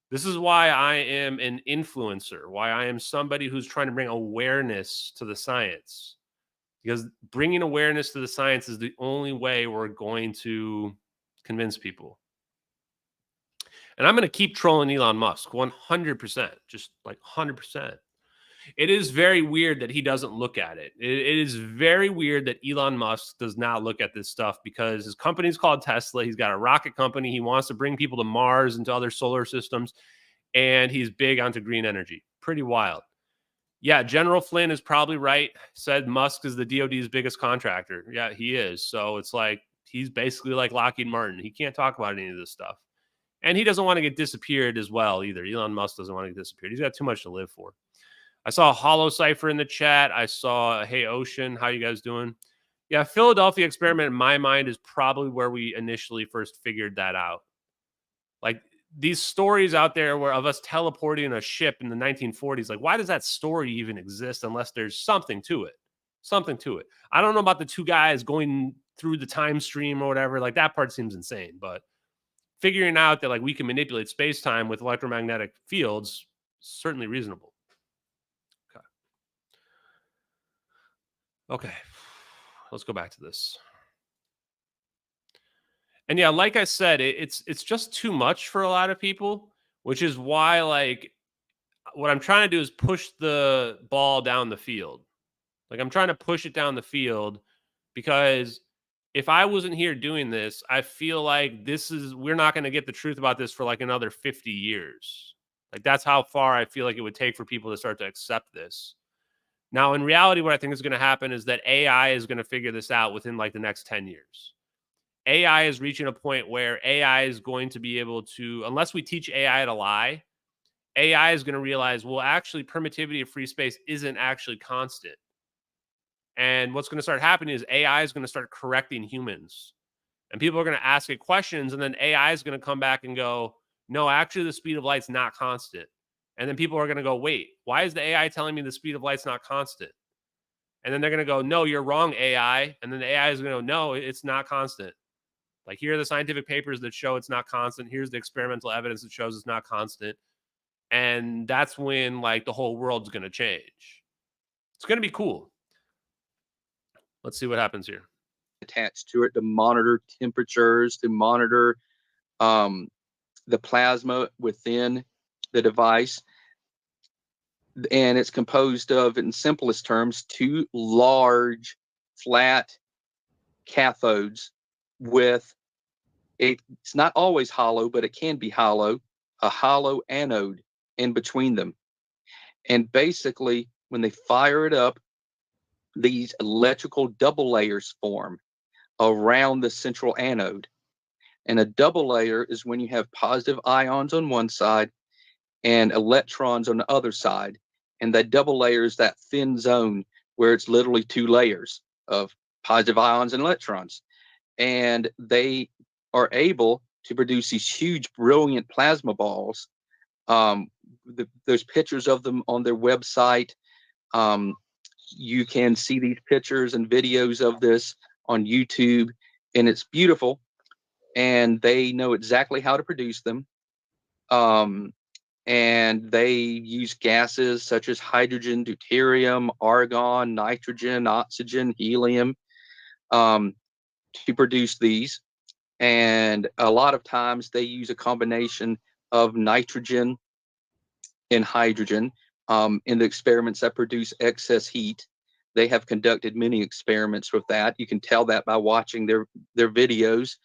This is why I am an influencer, why I am somebody who's trying to bring awareness to the science. Because bringing awareness to the science is the only way we're going to convince people. And I'm going to keep trolling Elon Musk 100%, just like 100%. It is very weird that he doesn't look at it. It is very weird that Elon Musk does not look at this stuff, because his company's called Tesla. He's got a rocket company. He wants to bring people to Mars and to other solar systems, and he's big onto green energy. Pretty wild. Yeah, General Flynn is probably right. Said Musk is the DoD's biggest contractor. Yeah, he is. So it's like he's basically like Lockheed Martin. He can't talk about any of this stuff. And he doesn't want to get disappeared as well either. Elon Musk doesn't want to get disappeared. He's got too much to live for. I saw a Hollow Cipher in the chat. I saw, hey, Ocean, how you guys doing? Yeah, Philadelphia experiment in my mind is probably where we initially first figured that out. Like, these stories out there where of us teleporting a ship in the 1940s, like, why does that story even exist unless there's something to it? Something to it. I don't know about the two guys going through the time stream or whatever. Like, that part seems insane. But figuring out that, like, we can manipulate space-time with electromagnetic fields, certainly reasonable. Okay, let's go back to this. And yeah, like I said, it's just too much for a lot of people, which is why, like, what I'm trying to do is push the ball down the field. Like, I'm trying to push it down the field, because if I wasn't here doing this, I feel like we're not going to get the truth about this for like another 50 years. Like, that's how far I feel like it would take for people to start to accept this. Now, in reality, what I think is going to happen is that AI is going to figure this out within like the next 10 years. AI is reaching a point where AI is going to be able to, unless we teach AI to lie, AI is going to realize, well, actually, permittivity of free space isn't actually constant. And what's going to start happening is AI is going to start correcting humans. And people are going to ask it questions, and then AI is going to come back and go, no, actually, the speed of light's not constant. And then people are going to go, wait, why is the AI telling me the speed of light's not constant? And then they're going to go, no, you're wrong, AI. And then the AI is going to go, no, it's not constant. Like, here are the scientific papers that show it's not constant. Here's the experimental evidence that shows it's not constant. And that's when, like, the whole world's going to change. It's going to be cool. Let's see what happens here. Attached to it to monitor temperatures, to monitor the plasma within the device. And it's composed of, in simplest terms, 2 large flat cathodes with it's not always hollow, but it can be hollow, a hollow anode in between them. And basically, when they fire it up, these electrical double layers form around the central anode. And a double layer is when you have positive ions on one side and electrons on the other side. And that double layer is that thin zone where it's literally 2 layers of positive ions and electrons. And they are able to produce these huge, brilliant plasma balls. There's pictures of them on their website. You can see these pictures and videos of this on YouTube, and it's beautiful. And they know exactly how to produce them. And they use gases such as hydrogen, deuterium, argon, nitrogen, oxygen, helium to produce these. And a lot of times they use a combination of nitrogen and hydrogen in the experiments that produce excess heat. They have conducted many experiments with that. You can tell that by watching their videos.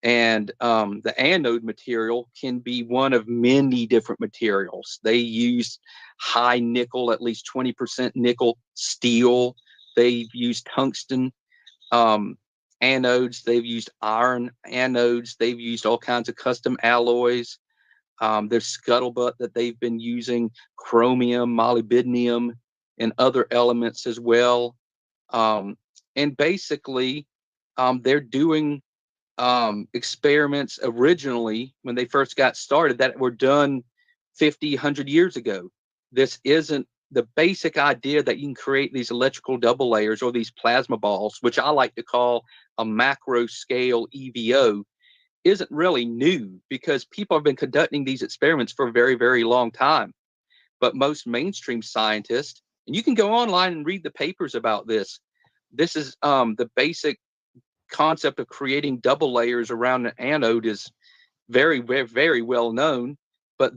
And the anode material can be one of many different materials. They use high nickel, at least 20% nickel steel. They've used tungsten anodes. They've used iron anodes. They've used all kinds of custom alloys. There's scuttlebutt that they've been using chromium, molybdenum, and other elements as well. And basically, they're doing experiments originally when they first got started that were done 50, 100 years ago. This isn't the basic idea that you can create these electrical double layers or these plasma balls, which I like to call a macro scale EVO, isn't really new because people have been conducting these experiments for a very, very long time. But most mainstream scientists, and you can go online and read the papers about this, this is the basic concept of creating double layers around an anode is very, very, very well known, but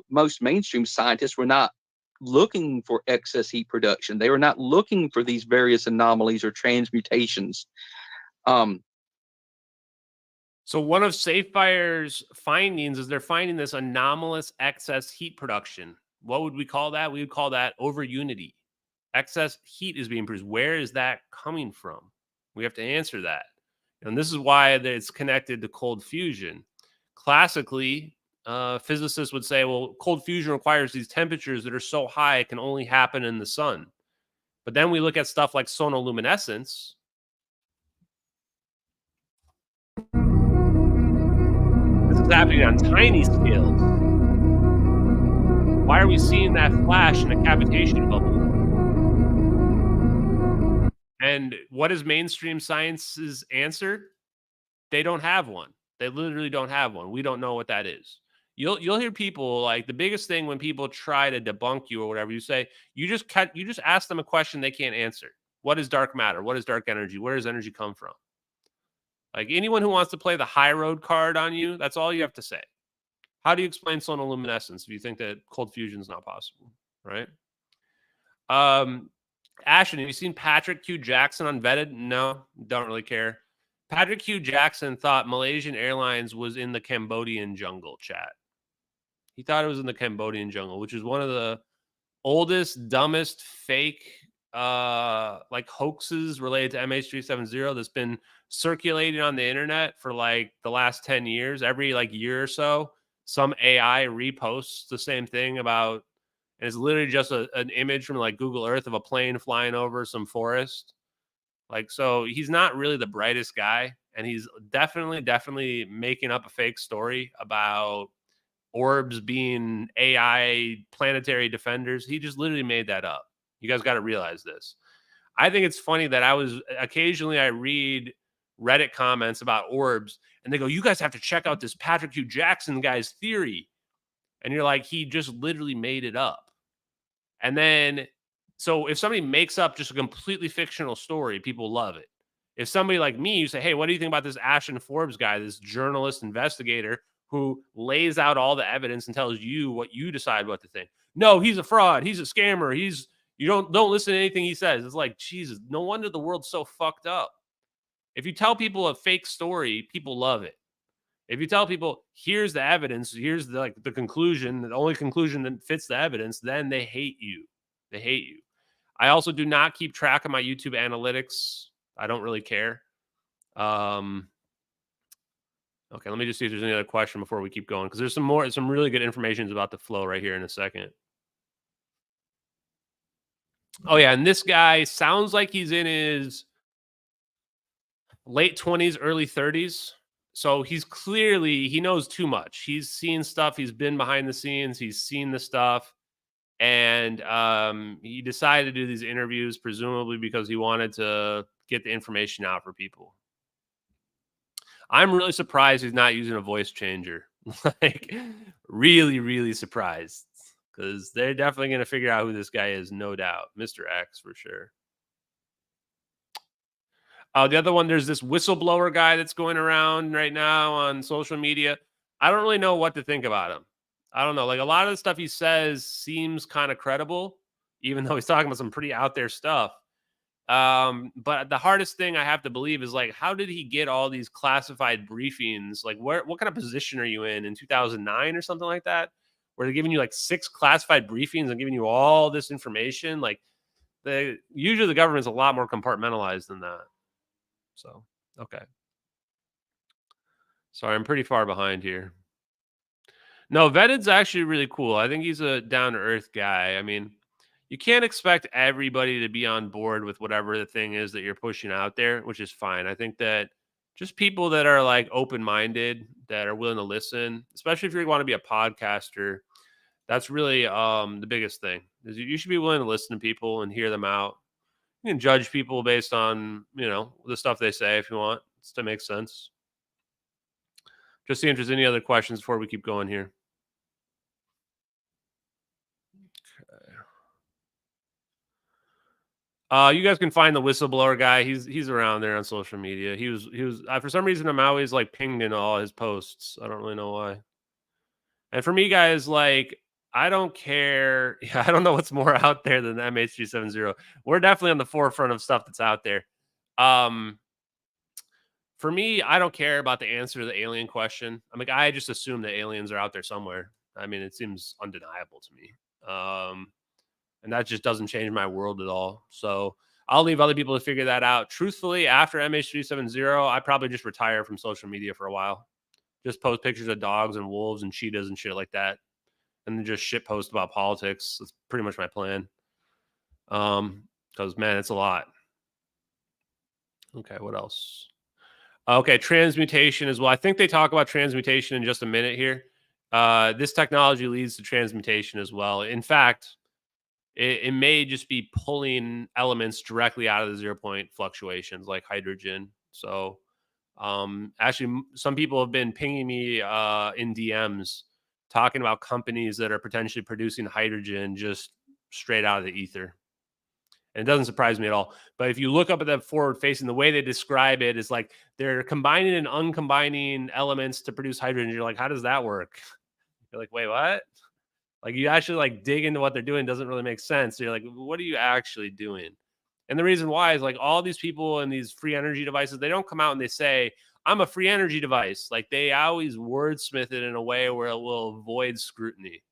most mainstream scientists were not looking for excess heat production. They were not looking for these various anomalies or transmutations. So one of SAFIRE's findings is they're finding this anomalous excess heat production. What would we call that? We would call that over unity. Excess heat is being produced. Where is that coming from? We have to answer that. And this is why it's connected to cold fusion. Classically, physicists would say, well, cold fusion requires these temperatures that are so high it can only happen in the sun. But then we look at stuff like sonoluminescence. This is happening on tiny scales. Why are we seeing that flash in a cavitation bubble? And what is mainstream science's answer? They don't have one. They literally don't have one. We don't know what that is. You'll hear people like the biggest thing when people try to debunk you or whatever, you say, you just ask them a question they can't answer. What is dark matter? What is dark energy? Where does energy come from? Like anyone who wants to play the high road card on you, that's all you have to say. How do you explain sonoluminescence if you think that cold fusion is not possible, right? Ashton, have you seen Patrick Q. Jackson on Vetted? No, don't really care. Patrick Q. Jackson thought Malaysian Airlines was in the Cambodian jungle, chat. He thought it was in the Cambodian jungle, which is one of the oldest, dumbest, fake like hoaxes related to MH370 that's been circulating on the internet for like the last 10 years. Every like year or so, some AI reposts the same thing about, and it's literally just an image from like Google Earth of a plane flying over some forest. Like, so he's not really the brightest guy, and he's definitely making up a fake story about orbs being AI planetary defenders. He just literally made that up. You guys got to realize this. I think it's funny that occasionally I read Reddit comments about orbs and they go, you guys have to check out this Patrick Hugh Jackson guy's theory. And you're like, he just literally made it up. And then, so if somebody makes up just a completely fictional story, people love it. If somebody like me, you say, hey, what do you think about this Ashton Forbes guy, this journalist investigator who lays out all the evidence and tells you what you decide what to think? No, he's a fraud. He's a scammer. You don't listen to anything he says. It's like, Jesus, no wonder the world's so fucked up. If you tell people a fake story, people love it. If you tell people, here's the evidence, here's the conclusion, the only conclusion that fits the evidence, then they hate you. They hate you. I also do not keep track of my YouTube analytics. I don't really care. Okay, let me just see if there's any other question before we keep going, because there's some really good information about the flow right here in a second. Oh yeah, and this guy sounds like he's in his late 20s, early 30s. So he knows too much. He's seen stuff. He's been behind the scenes. He's seen the stuff. And he decided to do these interviews, presumably because he wanted to get the information out for people. I'm really surprised he's not using a voice changer. Like, really, really surprised. Because they're definitely going to figure out who this guy is, no doubt. Mr. X, for sure. The other one, there's this whistleblower guy that's going around right now on social media. I don't really know what to think about him. I don't know. Like, a lot of the stuff he says seems kind of credible, even though he's talking about some pretty out there stuff. But the hardest thing I have to believe is, like, how did he get all these classified briefings? Like, what kind of position are you in 2009 or something like that, where they're giving you like 6 classified briefings and giving you all this information? Like, usually the government's a lot more compartmentalized than that. So, okay. Sorry, I'm pretty far behind here. No, Vetted's actually really cool. I think he's a down-to-earth guy. I mean, you can't expect everybody to be on board with whatever the thing is that you're pushing out there, which is fine. I think that just people that are like open-minded, that are willing to listen, especially if you want to be a podcaster, that's really the biggest thing. Is you should be willing to listen to people and hear them out. You can judge people based on, the stuff they say if you want. It's to make sense. Just see if there's any other questions before we keep going here. Okay. You guys can find the whistleblower guy. He's around there on social media. He was for some reason I'm always like pinged in all his posts. I don't really know why. And for me, guys, like, I don't care. Yeah, I don't know what's more out there than the MH370. We're definitely on the forefront of stuff that's out there. For me, I don't care about the answer to the alien question. I mean, I just assume that aliens are out there somewhere. I mean, it seems undeniable to me. And that just doesn't change my world at all. So I'll leave other people to figure that out. Truthfully, after MH370, I probably just retire from social media for a while. Just post pictures of dogs and wolves and cheetahs and shit like that. And then just shit post about politics. That's pretty much my plan. Because, man, it's a lot. Okay, what else? Okay, transmutation as well. I think they talk about transmutation in just a minute here. This technology leads to transmutation as well. In fact, it may just be pulling elements directly out of the 0 point fluctuations like hydrogen. So actually, some people have been pinging me in DMs talking about companies that are potentially producing hydrogen just straight out of the ether. And it doesn't surprise me at all. But if you look up at that forward facing, the way they describe it is like they're combining and uncombining elements to produce hydrogen. You're like, how does that work? You're like, wait, what? Like, you actually like dig into what they're doing doesn't really make sense. So you're like, what are you actually doing? And the reason why is like all these people in these free energy devices, they don't come out and they say, I'm a free energy device. Like, they always wordsmith it in a way where it will avoid scrutiny.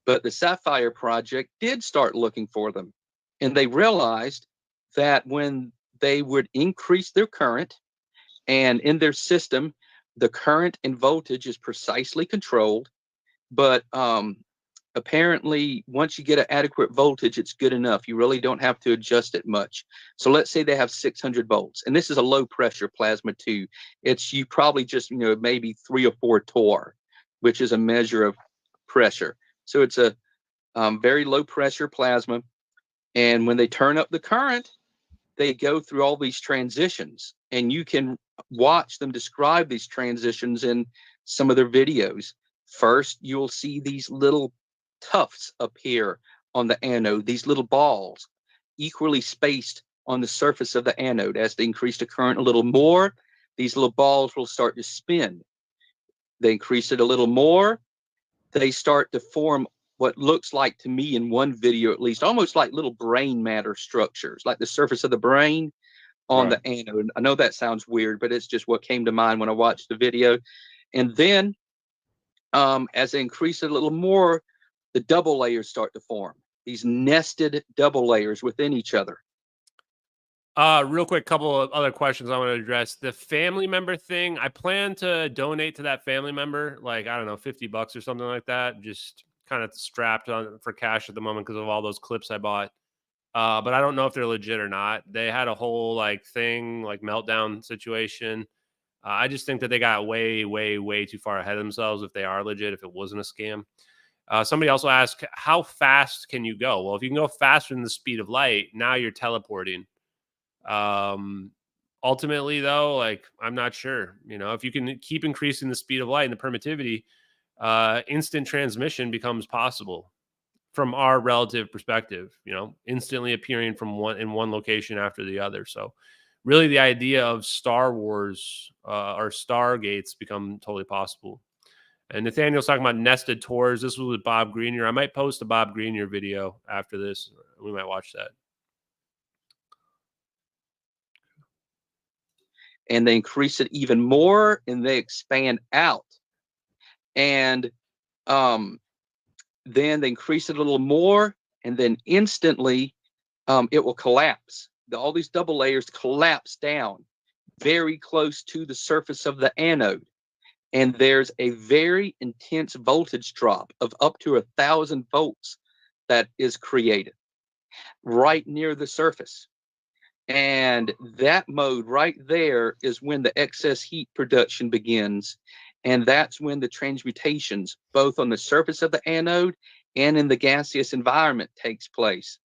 But the SAFIRE Project did start looking for them. And they realized that when they would increase their current, and in their system, the current and voltage is precisely controlled. But apparently, once you get an adequate voltage, it's good enough. You really don't have to adjust it much. So let's say they have 600 volts, and this is a low pressure plasma too. It's you probably just, maybe 3 or 4 torr. which is a measure of pressure. So it's a very low pressure plasma. And when they turn up the current, they go through all these transitions, and you can watch them describe these transitions in some of their videos. First, you'll see these little tufts appear on the anode, these little balls, equally spaced on the surface of the anode. As they increase the current a little more, these little balls will start to spin. They increase it a little more, they start to form what looks like, to me in one video at least, almost like little brain matter structures, like the surface of the brain on the anode. I know that sounds weird, but it's just what came to mind when I watched the video. And then as they increase it a little more, the double layers start to form, these nested double layers within each other. Real quick, couple of other questions I want to address. The family member thing, I plan to donate to that family member, like, I don't know, $50 or something like that. Just kind of strapped on for cash at the moment because of all those clips I bought. But I don't know if they're legit or not. They had a whole like thing, like meltdown situation. I just think that they got way, way, way too far ahead of themselves if they are legit, if it wasn't a scam. Somebody also asked, how fast can you go? Well, if you can go faster than the speed of light, now you're teleporting. Ultimately though, like, I'm not sure, you know, if you can keep increasing the speed of light and the permittivity, instant transmission becomes possible from our relative perspective, you know, instantly appearing from one location after the other. So really the idea of Star Wars or Stargates become totally possible. And Nathaniel's talking about nested tours. This was with Bob Greenyer. I might post a Bob Greenyer video after this. We might watch that. And they increase it even more, and they expand out. And then they increase it a little more, and then instantly it will collapse. All these double layers collapse down very close to the surface of the anode. And there's a very intense voltage drop of up to 1,000 volts that is created right near the surface. And that mode right there is when the excess heat production begins. And that's when the transmutations, both on the surface of the anode and in the gaseous environment, takes place.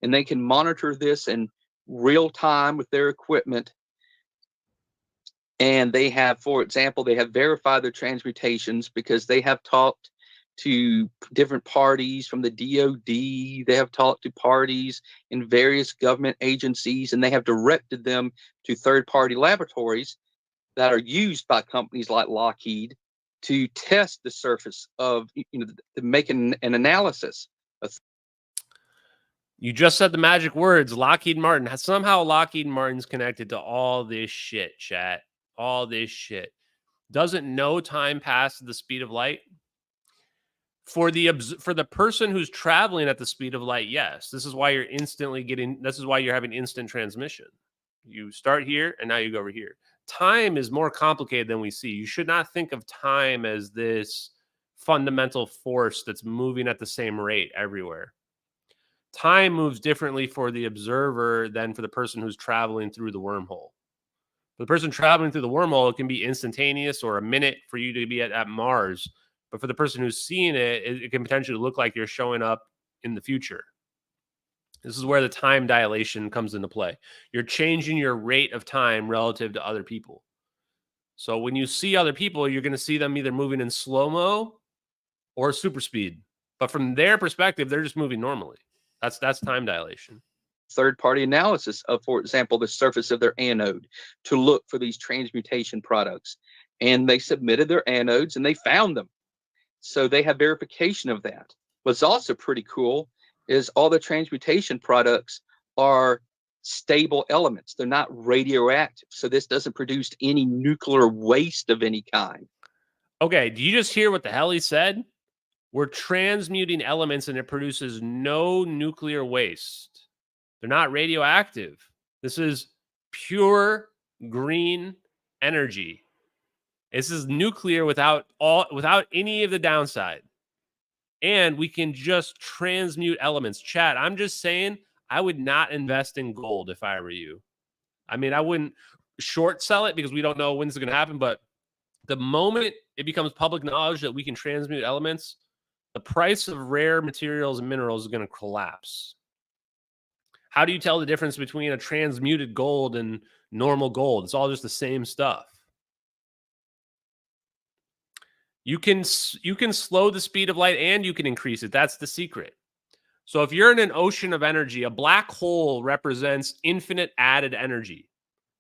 And they can monitor this in real time with their equipment. And they have, for example, they have verified their transmutations because they have talked to different parties from the DOD. They have talked to parties in various government agencies, and they have directed them to third-party laboratories that are used by companies like Lockheed to test the surface of, you know, to make an analysis. You just said the magic words, Lockheed Martin. Somehow Lockheed Martin's connected to all this shit, chat. All this shit. Doesn't no time pass at the speed of light? For the person who's traveling at the speed of light, yes. This is why you're this is why you're having instant transmission. You start here and now you go over here. Time is more complicated than we see. You should not think of time as this fundamental force that's moving at the same rate everywhere. Time moves differently for the observer than for the person who's traveling through the wormhole. For the person traveling through the wormhole, it can be instantaneous or a minute for you to be at Mars. But for the person who's seeing it, it can potentially look like you're showing up in the future. This is where the time dilation comes into play. You're changing your rate of time relative to other people. So when you see other people, you're going to see them either moving in slow-mo or super speed. But from their perspective, they're just moving normally. That's time dilation. Third-party analysis of, for example, the surface of their anode to look for these transmutation products. And they submitted their anodes and they found them. So they have verification of that. What's also pretty cool is all the transmutation products are stable elements. They're not radioactive. So this doesn't produce any nuclear waste of any kind. Okay, do you just hear what the hell he said? We're transmuting elements and it produces no nuclear waste. They're not radioactive. This is pure green energy. This is nuclear without any of the downside. And we can just transmute elements. Chat, I'm just saying I would not invest in gold if I were you. I mean, I wouldn't short sell it because we don't know when this is going to happen. But the moment it becomes public knowledge that we can transmute elements, the price of rare materials and minerals is going to collapse. How do you tell the difference between a transmuted gold and normal gold? It's all just the same stuff. You can slow the speed of light and you can increase it. That's the secret. So if you're in an ocean of energy, a black hole represents infinite added energy.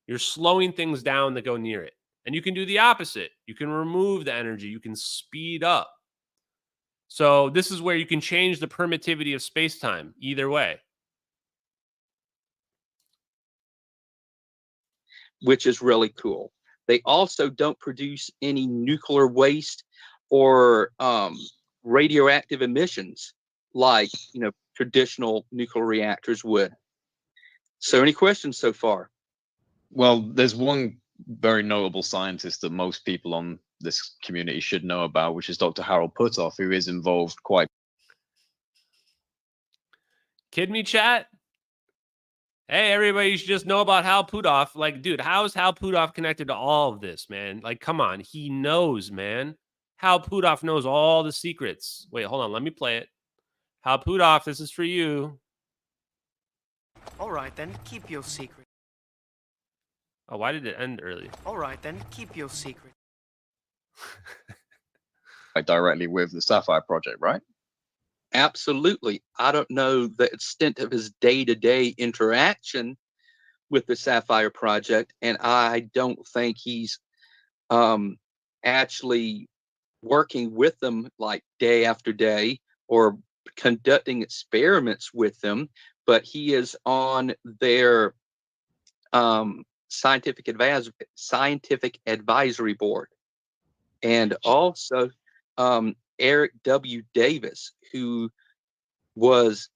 You're slowing things down that go near it. And you can do the opposite. You can remove the energy. You can speed up. So this is where you can change the permittivity of space-time either way. Which is really cool. They also don't produce any nuclear waste or radioactive emissions like, you know, traditional nuclear reactors would. So any questions so far? Well, there's one very notable scientist that most people on this community should know about, which is Dr. Harold Puthoff, who is involved quite. Kid me, chat? Hey, everybody, you should just know about Hal Puthoff. Like, dude, how is Hal Puthoff connected to all of this, man? Like, come on. He knows, man. Hal Puthoff knows all the secrets. Wait, hold on. Let me play it. Hal Puthoff, this is for you. All right, then, keep your secret. Oh, why did it end early? All right, then, keep your secret. Directly with the SAFIRE Project, right? Absolutely. I don't know the extent of his day-to-day interaction with the SAFIRE Project, and I don't think he's actually working with them like day after day or conducting experiments with them, but he is on their scientific advisory board. And also Eric W. Davis, who was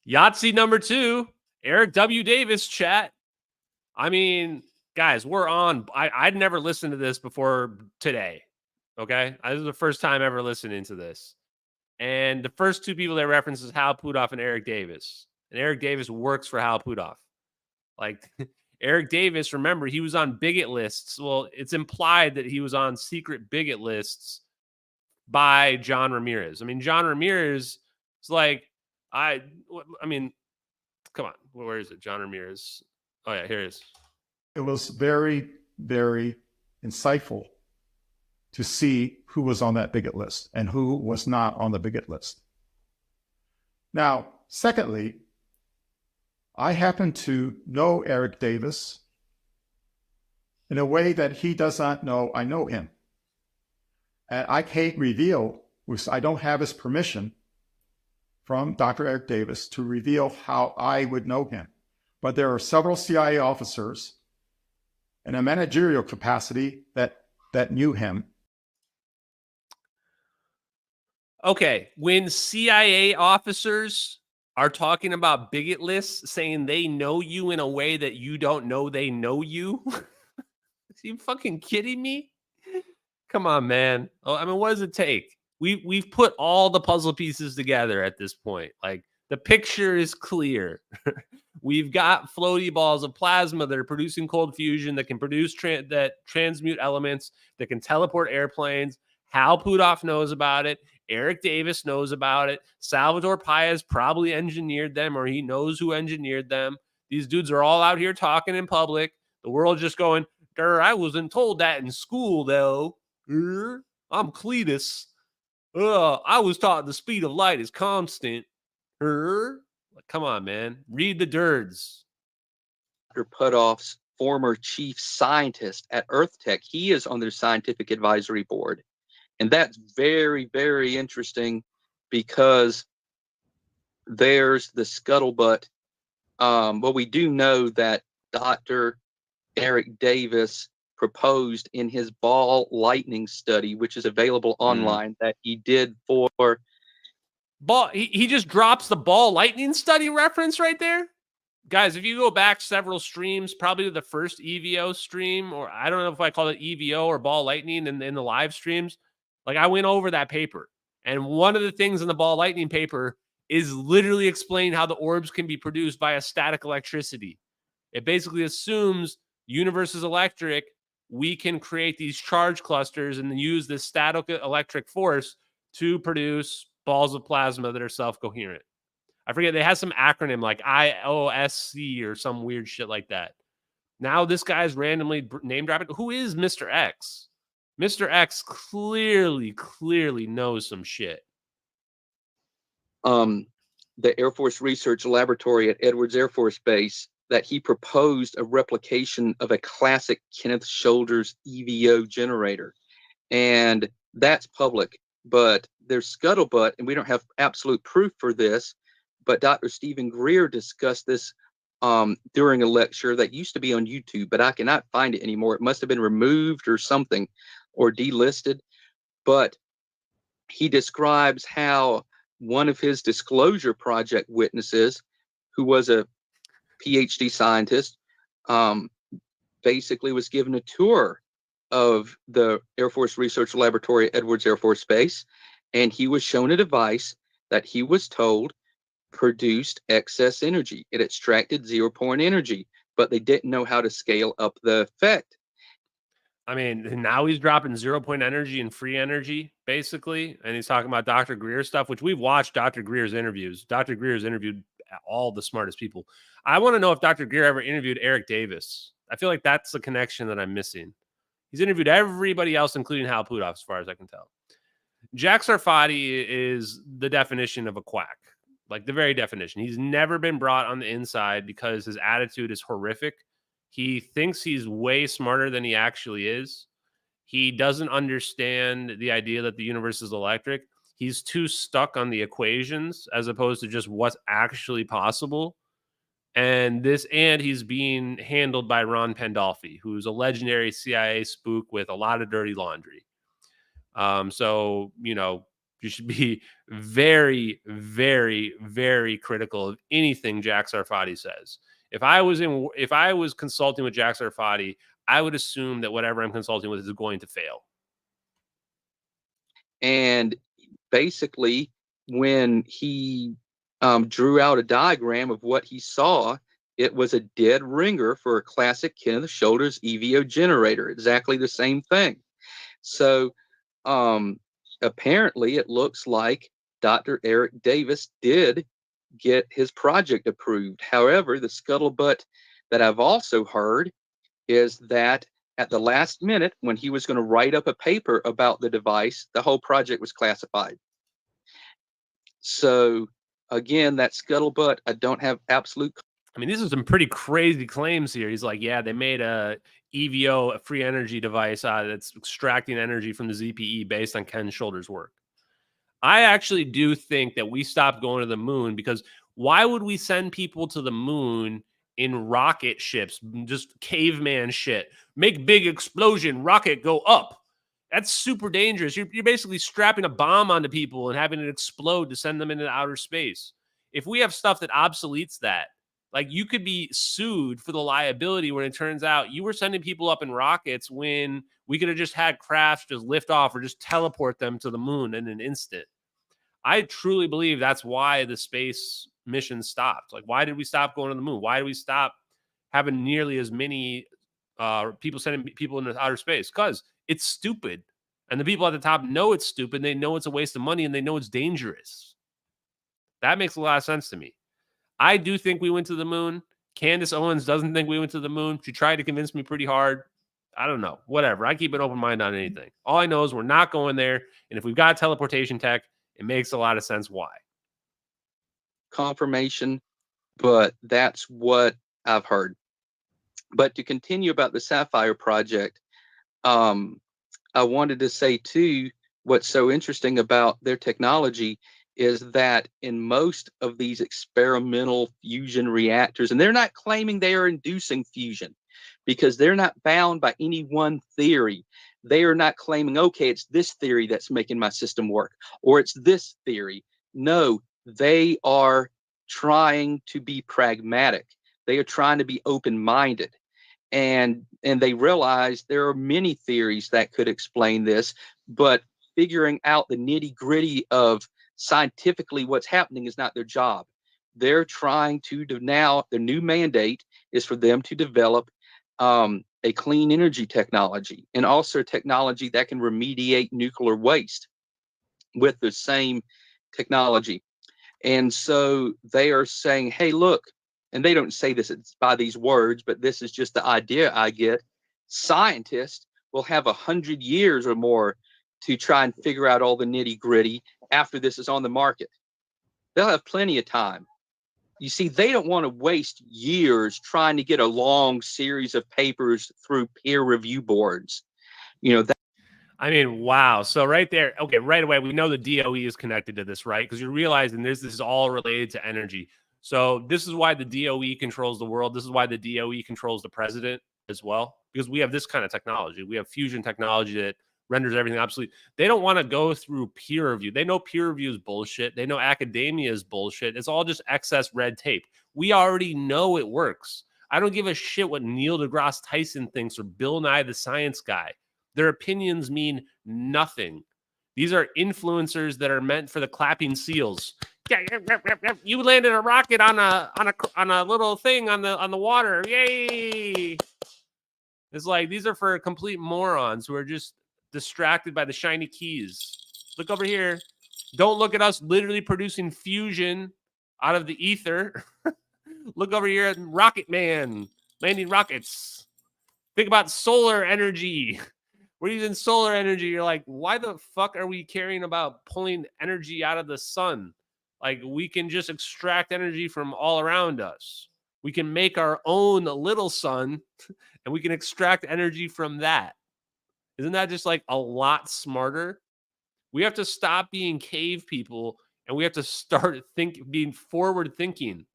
Yahtzee number 2, Eric W. Davis, chat. I mean, guys, we're on. I'd never listened to this before today. Okay? This is the first time ever listening to this. And the first 2 people they reference is Hal Puthoff and Eric Davis. And Eric Davis works for Hal Puthoff. Like, Eric Davis, remember, he was on bigot lists. Well, it's implied that he was on secret bigot lists by John Ramirez. I mean, John Ramirez is like, I mean, come on. Where is it? John Ramirez. Oh, yeah, here it is. It was very, very insightful to see who was on that bigot list and who was not on the bigot list. Now, secondly, I happen to know Eric Davis in a way that he does not know I know him. And I can't reveal, I don't have his permission from Dr. Eric Davis to reveal how I would know him. But there are several CIA officers in a managerial capacity that knew him. Okay, when CIA officers are talking about bigot lists, saying they know you in a way that you don't know they know you, are you fucking kidding me? Come on, man. Oh, I mean, what does it take? We've put all the puzzle pieces together at this point. Like, the picture is clear. We've got floaty balls of plasma that are producing cold fusion that can produce that transmute elements that can teleport airplanes. Hal Puthoff knows about it. Eric Davis knows about it. Salvador Paez probably engineered them, or he knows who engineered them. These dudes are all out here talking in public. The world just going, I wasn't told that in school, though. I'm Cletus. I was taught the speed of light is constant. Come on, man. Read the dirds. Dr. Puthoff's former chief scientist at EarthTech. He is on their scientific advisory board. And that's very, very interesting because there's the scuttlebutt. Well, we do know that Dr. Eric Davis proposed in his ball lightning study, which is available online, that he did for ball. He just drops the ball lightning study reference right there. Guys, if you go back several streams, probably to the first EVO stream, or I don't know if I call it EVO or ball lightning in the live streams, like I went over that paper. And one of the things in the ball lightning paper is literally explain how the orbs can be produced by a static electricity. It basically assumes universe is electric, we can create these charge clusters and then use this static electric force to produce balls of plasma that are self-coherent. I forget, they have some acronym like IOSC or some weird shit like that. Now this guy's randomly name dropping. Who is Mr. X? Mr. X clearly knows some shit. The Air Force Research Laboratory at Edwards Air Force Base, that he proposed a replication of a classic Kenneth Shoulders EVO generator. And that's public, but there's scuttlebutt, and we don't have absolute proof for this, but Dr. Stephen Greer discussed this during a lecture that used to be on YouTube, but I cannot find it anymore. It must have been removed or something, or delisted. But he describes how one of his disclosure project witnesses, who was a PhD scientist, basically was given a tour of the Air Force Research Laboratory at Edwards Air Force Base, and he was shown a device that he was told produced excess energy. It extracted 0-point energy, but they didn't know how to scale up the effect. I mean, now he's dropping 0-point energy and free energy, basically. And he's talking about Dr. Greer stuff, which we've watched Dr. Greer's interviews. Dr. Greer's interviewed all the smartest people. I want to know if Dr. Greer ever interviewed Eric Davis. I feel like that's the connection that I'm missing. He's interviewed everybody else, including Hal Puthoff, as far as I can tell. Jack Sarfati is the definition of a quack, like the very definition. He's never been brought on the inside because his attitude is horrific. He thinks he's way smarter than he actually is. He doesn't understand the idea that the universe is electric. He's too stuck on the equations as opposed to just what's actually possible. And he's being handled by Ron Pandolfi, who's a legendary CIA spook with a lot of dirty laundry. So, you should be very, very, very critical of anything Jack Sarfati says. If I was consulting with Jack Sarfati, I would assume that whatever I'm consulting with is going to fail. And basically, when he drew out a diagram of what he saw, it was a dead ringer for a classic Kenneth Shoulders EVO generator, exactly the same thing. So apparently it looks like Dr. Eric Davis did get his project approved. However, the scuttlebutt that I've also heard is that at the last minute, when he was going to write up a paper about the device, the whole project was classified. So again, that scuttlebutt, I don't have absolute. I mean, these are some pretty crazy claims here. He's like, yeah, they made a EVO, a free energy device that's extracting energy from the ZPE based on Ken Shoulders' work. I actually do think that we stopped going to the moon because why would we send people to the moon in rocket ships, just caveman shit? Make big explosion, rocket go up. That's super dangerous. You're basically strapping a bomb onto people and having it explode to send them into outer space. If we have stuff that obsoletes that, like you could be sued for the liability when it turns out you were sending people up in rockets when we could have just had crafts just lift off or just teleport them to the moon in an instant. I truly believe that's why the space mission stopped. Like, why did we stop going to the moon? Why did we stop having nearly as many people sending people into outer space? Because it's stupid. And the people at the top know it's stupid. They know it's a waste of money and they know it's dangerous. That makes a lot of sense to me. I do think we went to the moon. Candace Owens doesn't think we went to the moon. She tried to convince me pretty hard. I don't know. Whatever. I keep an open mind on anything. All I know is we're not going there. And if we've got teleportation tech, it makes a lot of sense why. Confirmation, but that's what I've heard. But to continue about the SAFIRE Project, I wanted to say too, what's so interesting about their technology is that in most of these experimental fusion reactors, and they're not claiming they are inducing fusion because they're not bound by any one theory. They are not claiming, okay, it's this theory that's making my system work, or it's this theory. No, they are trying to be pragmatic. They are trying to be open-minded. And they realize there are many theories that could explain this, but figuring out the nitty-gritty of scientifically what's happening is not their job. They're trying to now, the new mandate is for them to develop a clean energy technology, and also technology that can remediate nuclear waste with the same technology. And so they are saying, hey, look, and they don't say this by these words, but this is just the idea I get. Scientists will have 100 years or more to try and figure out all the nitty gritty after this is on the market. They'll have plenty of time. You see, they don't want to waste years trying to get a long series of papers through peer review boards. You know, I mean, wow. So right there, okay, right away, we know the DOE is connected to this, right? Because you're realizing this is all related to energy. So this is why the DOE controls the world. This is why the DOE controls the president as well, because we have this kind of technology. We have fusion technology that renders everything obsolete. They don't want to go through peer review. They know peer review is bullshit. They know academia is bullshit. It's all just excess red tape. We already know it works. I don't give a shit what Neil deGrasse Tyson thinks or Bill Nye the Science Guy. Their opinions mean nothing. These are influencers that are meant for the clapping seals. You landed a rocket on a little thing on the water. Yay! It's like these are for complete morons who are just distracted by the shiny keys. Look over here. Don't look at us literally producing fusion out of the ether. Look over here at Rocket Man landing rockets. Think about solar energy. We're using solar energy. You're like, why the fuck are we caring about pulling energy out of the sun? Like, we can just extract energy from all around us. We can make our own little sun, and we can extract energy from that. Isn't that just like a lot smarter? We have to stop being cave people, and we have to start being forward thinking.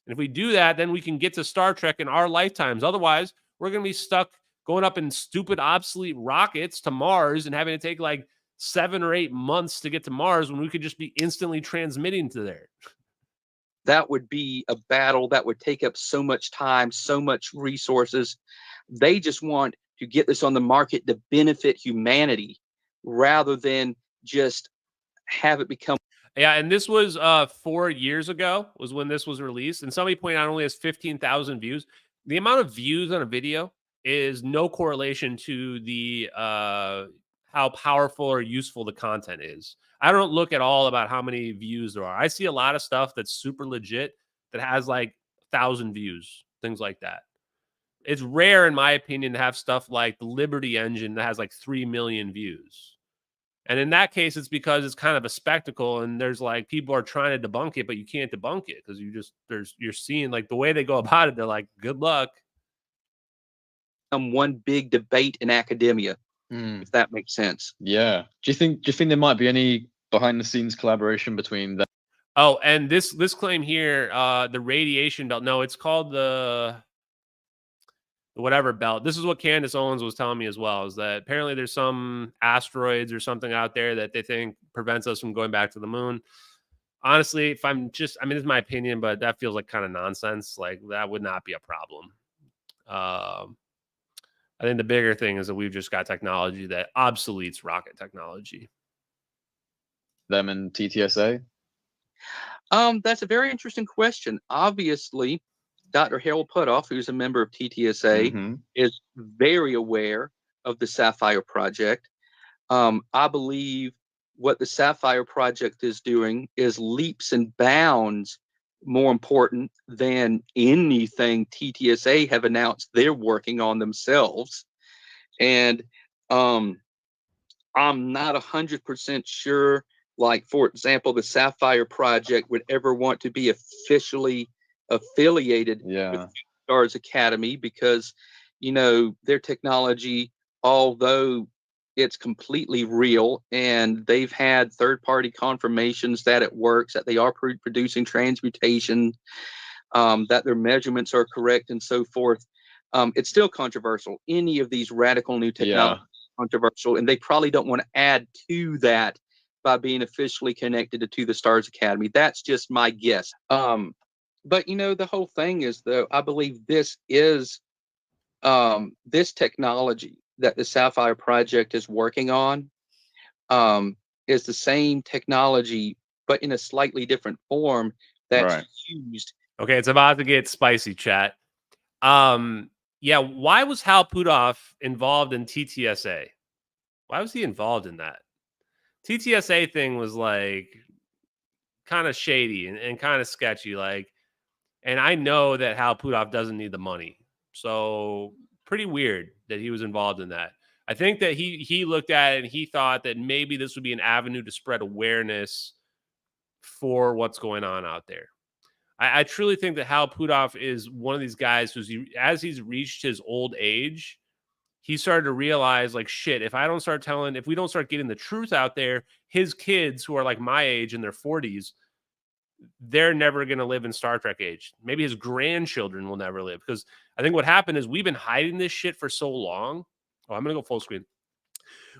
And if we do that, then we can get to Star Trek in our lifetimes. Otherwise, we're going to be stuck going up in stupid, obsolete rockets to Mars and having to take like 7 or 8 months to get to Mars when we could just be instantly transmitting to there. That would be a battle that would take up so much time, so much resources. They just want to get this on the market to benefit humanity rather than just have it become. Yeah, and this was 4 years ago was when this was released. And somebody pointed out it only has 15,000 views. The amount of views on a video is no correlation to the how powerful or useful the content is. I don't look at all about how many views there are. I see a lot of stuff that's super legit that has like 1,000 views, things like that. It's rare, in my opinion, to have stuff like the Liberty Engine that has like 3 million views. And in that case, it's because it's kind of a spectacle, and there's like people are trying to debunk it, but you can't debunk it because you're seeing like the way they go about it. They're like, good luck. One big debate in academia, if that makes sense. Yeah. Do you think there might be any behind the scenes collaboration between them? Oh, and this claim here, the radiation belt. No, it's called the whatever belt. This is what Candace Owens was telling me as well, is that apparently there's some asteroids or something out there that they think prevents us from going back to the moon. Honestly, if I'm just, I mean, this is my opinion, but that feels like kind of nonsense. Like that would not be a problem. I think the bigger thing is that we've just got technology that obsoletes rocket technology. Them and TTSA? That's a very interesting question. Obviously, Dr. Harold Putoff, who's a member of TTSA, is very aware of the SAFIRE Project. I believe what the SAFIRE Project is doing is leaps and bounds more important than anything TTSA have announced they're working on themselves. And I'm not 100% sure, like, for example, the SAFIRE Project would ever want to be officially affiliated with Stars Academy because, you know, their technology, although it's completely real and they've had third-party confirmations that it works, that they are producing transmutation, that their measurements are correct and so forth. It's still controversial. Any of these radical new technologies is controversial, and they probably don't want to add to that by being officially connected to the Stars Academy. That's just my guess. But, you know, the whole thing is, though, I believe this is this technology that the SAFIRE Project is working on is the same technology, but in a slightly different form that's used. Okay, it's about to get spicy, chat. Yeah, why was Hal Puthoff involved in TTSA? Why was he involved in that? TTSA thing was like kind of shady and kind of sketchy. Like, and I know that Hal Puthoff doesn't need the money. So pretty weird that he was involved in that. I think that he looked at it and he thought that maybe this would be an avenue to spread awareness for what's going on out there. I truly think that Hal Puthoff is one of these guys who's, as he's reached his old age, he started to realize, like, shit, if we don't start getting the truth out there, his kids who are like my age in their 40s, they're never going to live in Star Trek age. Maybe his grandchildren will never live. Because I think what happened is we've been hiding this shit for so long. Oh, I'm going to go full screen.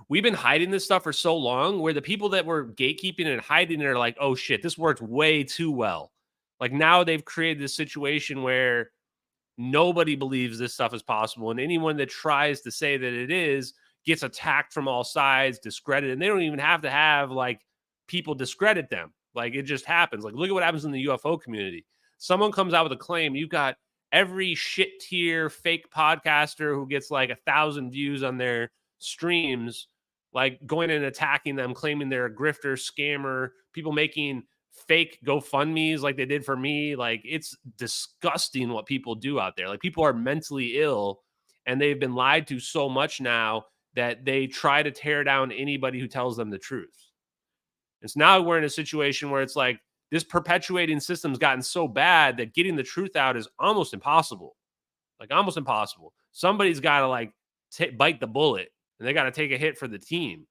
We've been hiding this stuff for so long where the people that were gatekeeping and hiding it are like, oh shit, this worked way too well. Like now they've created this situation where nobody believes this stuff is possible. And anyone that tries to say that it is gets attacked from all sides, discredited. And they don't even have to have like people discredit them. Like it just happens. Like look at what happens in the UFO community. Someone comes out with a claim. You've got every shit tier fake podcaster who gets like 1,000 views on their streams, like going and attacking them, claiming they're a grifter, scammer, people making fake GoFundMes like they did for me. Like it's disgusting what people do out there. Like people are mentally ill and they've been lied to so much now that they try to tear down anybody who tells them the truth. And so now we're in a situation where it's like this perpetuating system's gotten so bad that getting the truth out is almost impossible. Like almost impossible. Somebody's got to like bite the bullet and they got to take a hit for the team.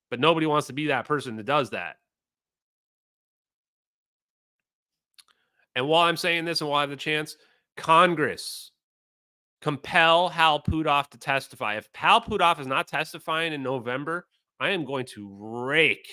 But nobody wants to be that person that does that. And while I'm saying this and while I have the chance, Congress, compel Hal Puthoff to testify. If Hal Puthoff is not testifying in November, I am going to rake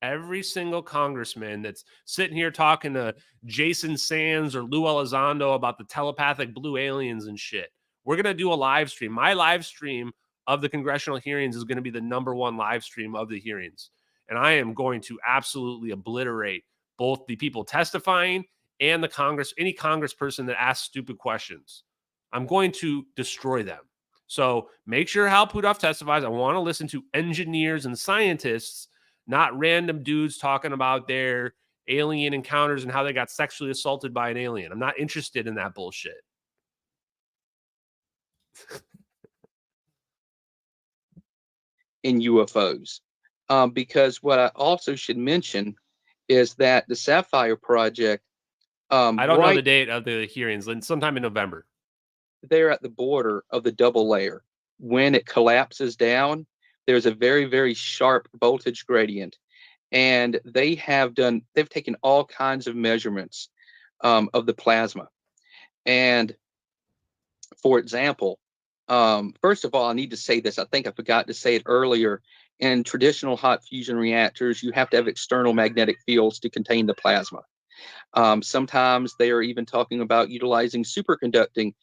every single congressman that's sitting here talking to Jason Sands or Lou Elizondo about the telepathic blue aliens and shit. We're going to do a live stream. My live stream of the congressional hearings is going to be the #1 live stream of the hearings. And I am going to absolutely obliterate both the people testifying and any congressperson that asks stupid questions. I'm going to destroy them. So make sure Hal Puthoff testifies. I want to listen to engineers and scientists, not random dudes talking about their alien encounters and how they got sexually assaulted by an alien. I'm not interested in that bullshit. In UFOs. Because what I also should mention is that the SAFIRE Project, I don't know the date of the hearings, sometime in November. They're at the border of the double layer. When it collapses down, there's a very, very sharp voltage gradient. And they've taken all kinds of measurements of the plasma. And for example, first of all, I need to say this. I think I forgot to say it earlier. In traditional hot fusion reactors, you have to have external magnetic fields to contain the plasma. Sometimes they are even talking about utilizing superconducting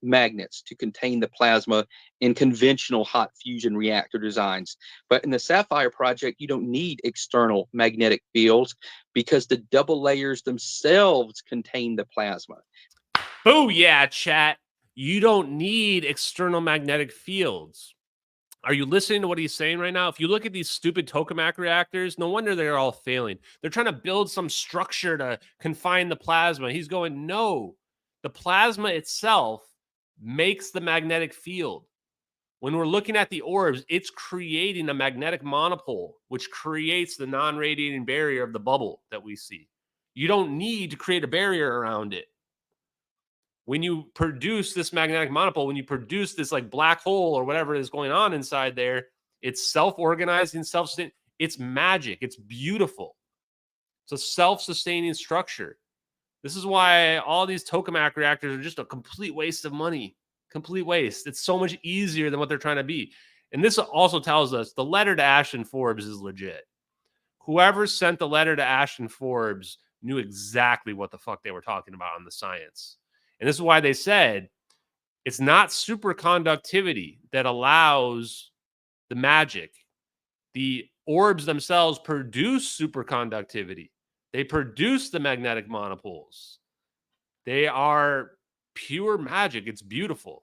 magnets to contain the plasma in conventional hot fusion reactor designs. But in the SAFIRE Project, you don't need external magnetic fields because the double layers themselves contain the plasma. Oh, yeah, chat. You don't need external magnetic fields. Are you listening to what he's saying right now? If you look at these stupid tokamak reactors, no wonder they're all failing. They're trying to build some structure to confine the plasma. He's going, no, the plasma itself makes the magnetic field. When we're looking at the orbs, it's creating a magnetic monopole, which creates the non-radiating barrier of the bubble that we see. You don't need to create a barrier around it. When you produce this magnetic monopole, when you produce this like black hole or whatever is going on inside there, it's self-organizing, self-sustaining. It's magic. It's beautiful. It's a self-sustaining structure. This is why all these tokamak reactors are just a complete waste of money. Complete waste. It's so much easier than what they're trying to be. And this also tells us the letter to Ashton Forbes is legit. Whoever sent the letter to Ashton Forbes knew exactly what the fuck they were talking about on the science. And this is why they said it's not superconductivity that allows the magic. The orbs themselves produce superconductivity. They produce the magnetic monopoles. They are pure magic. It's beautiful.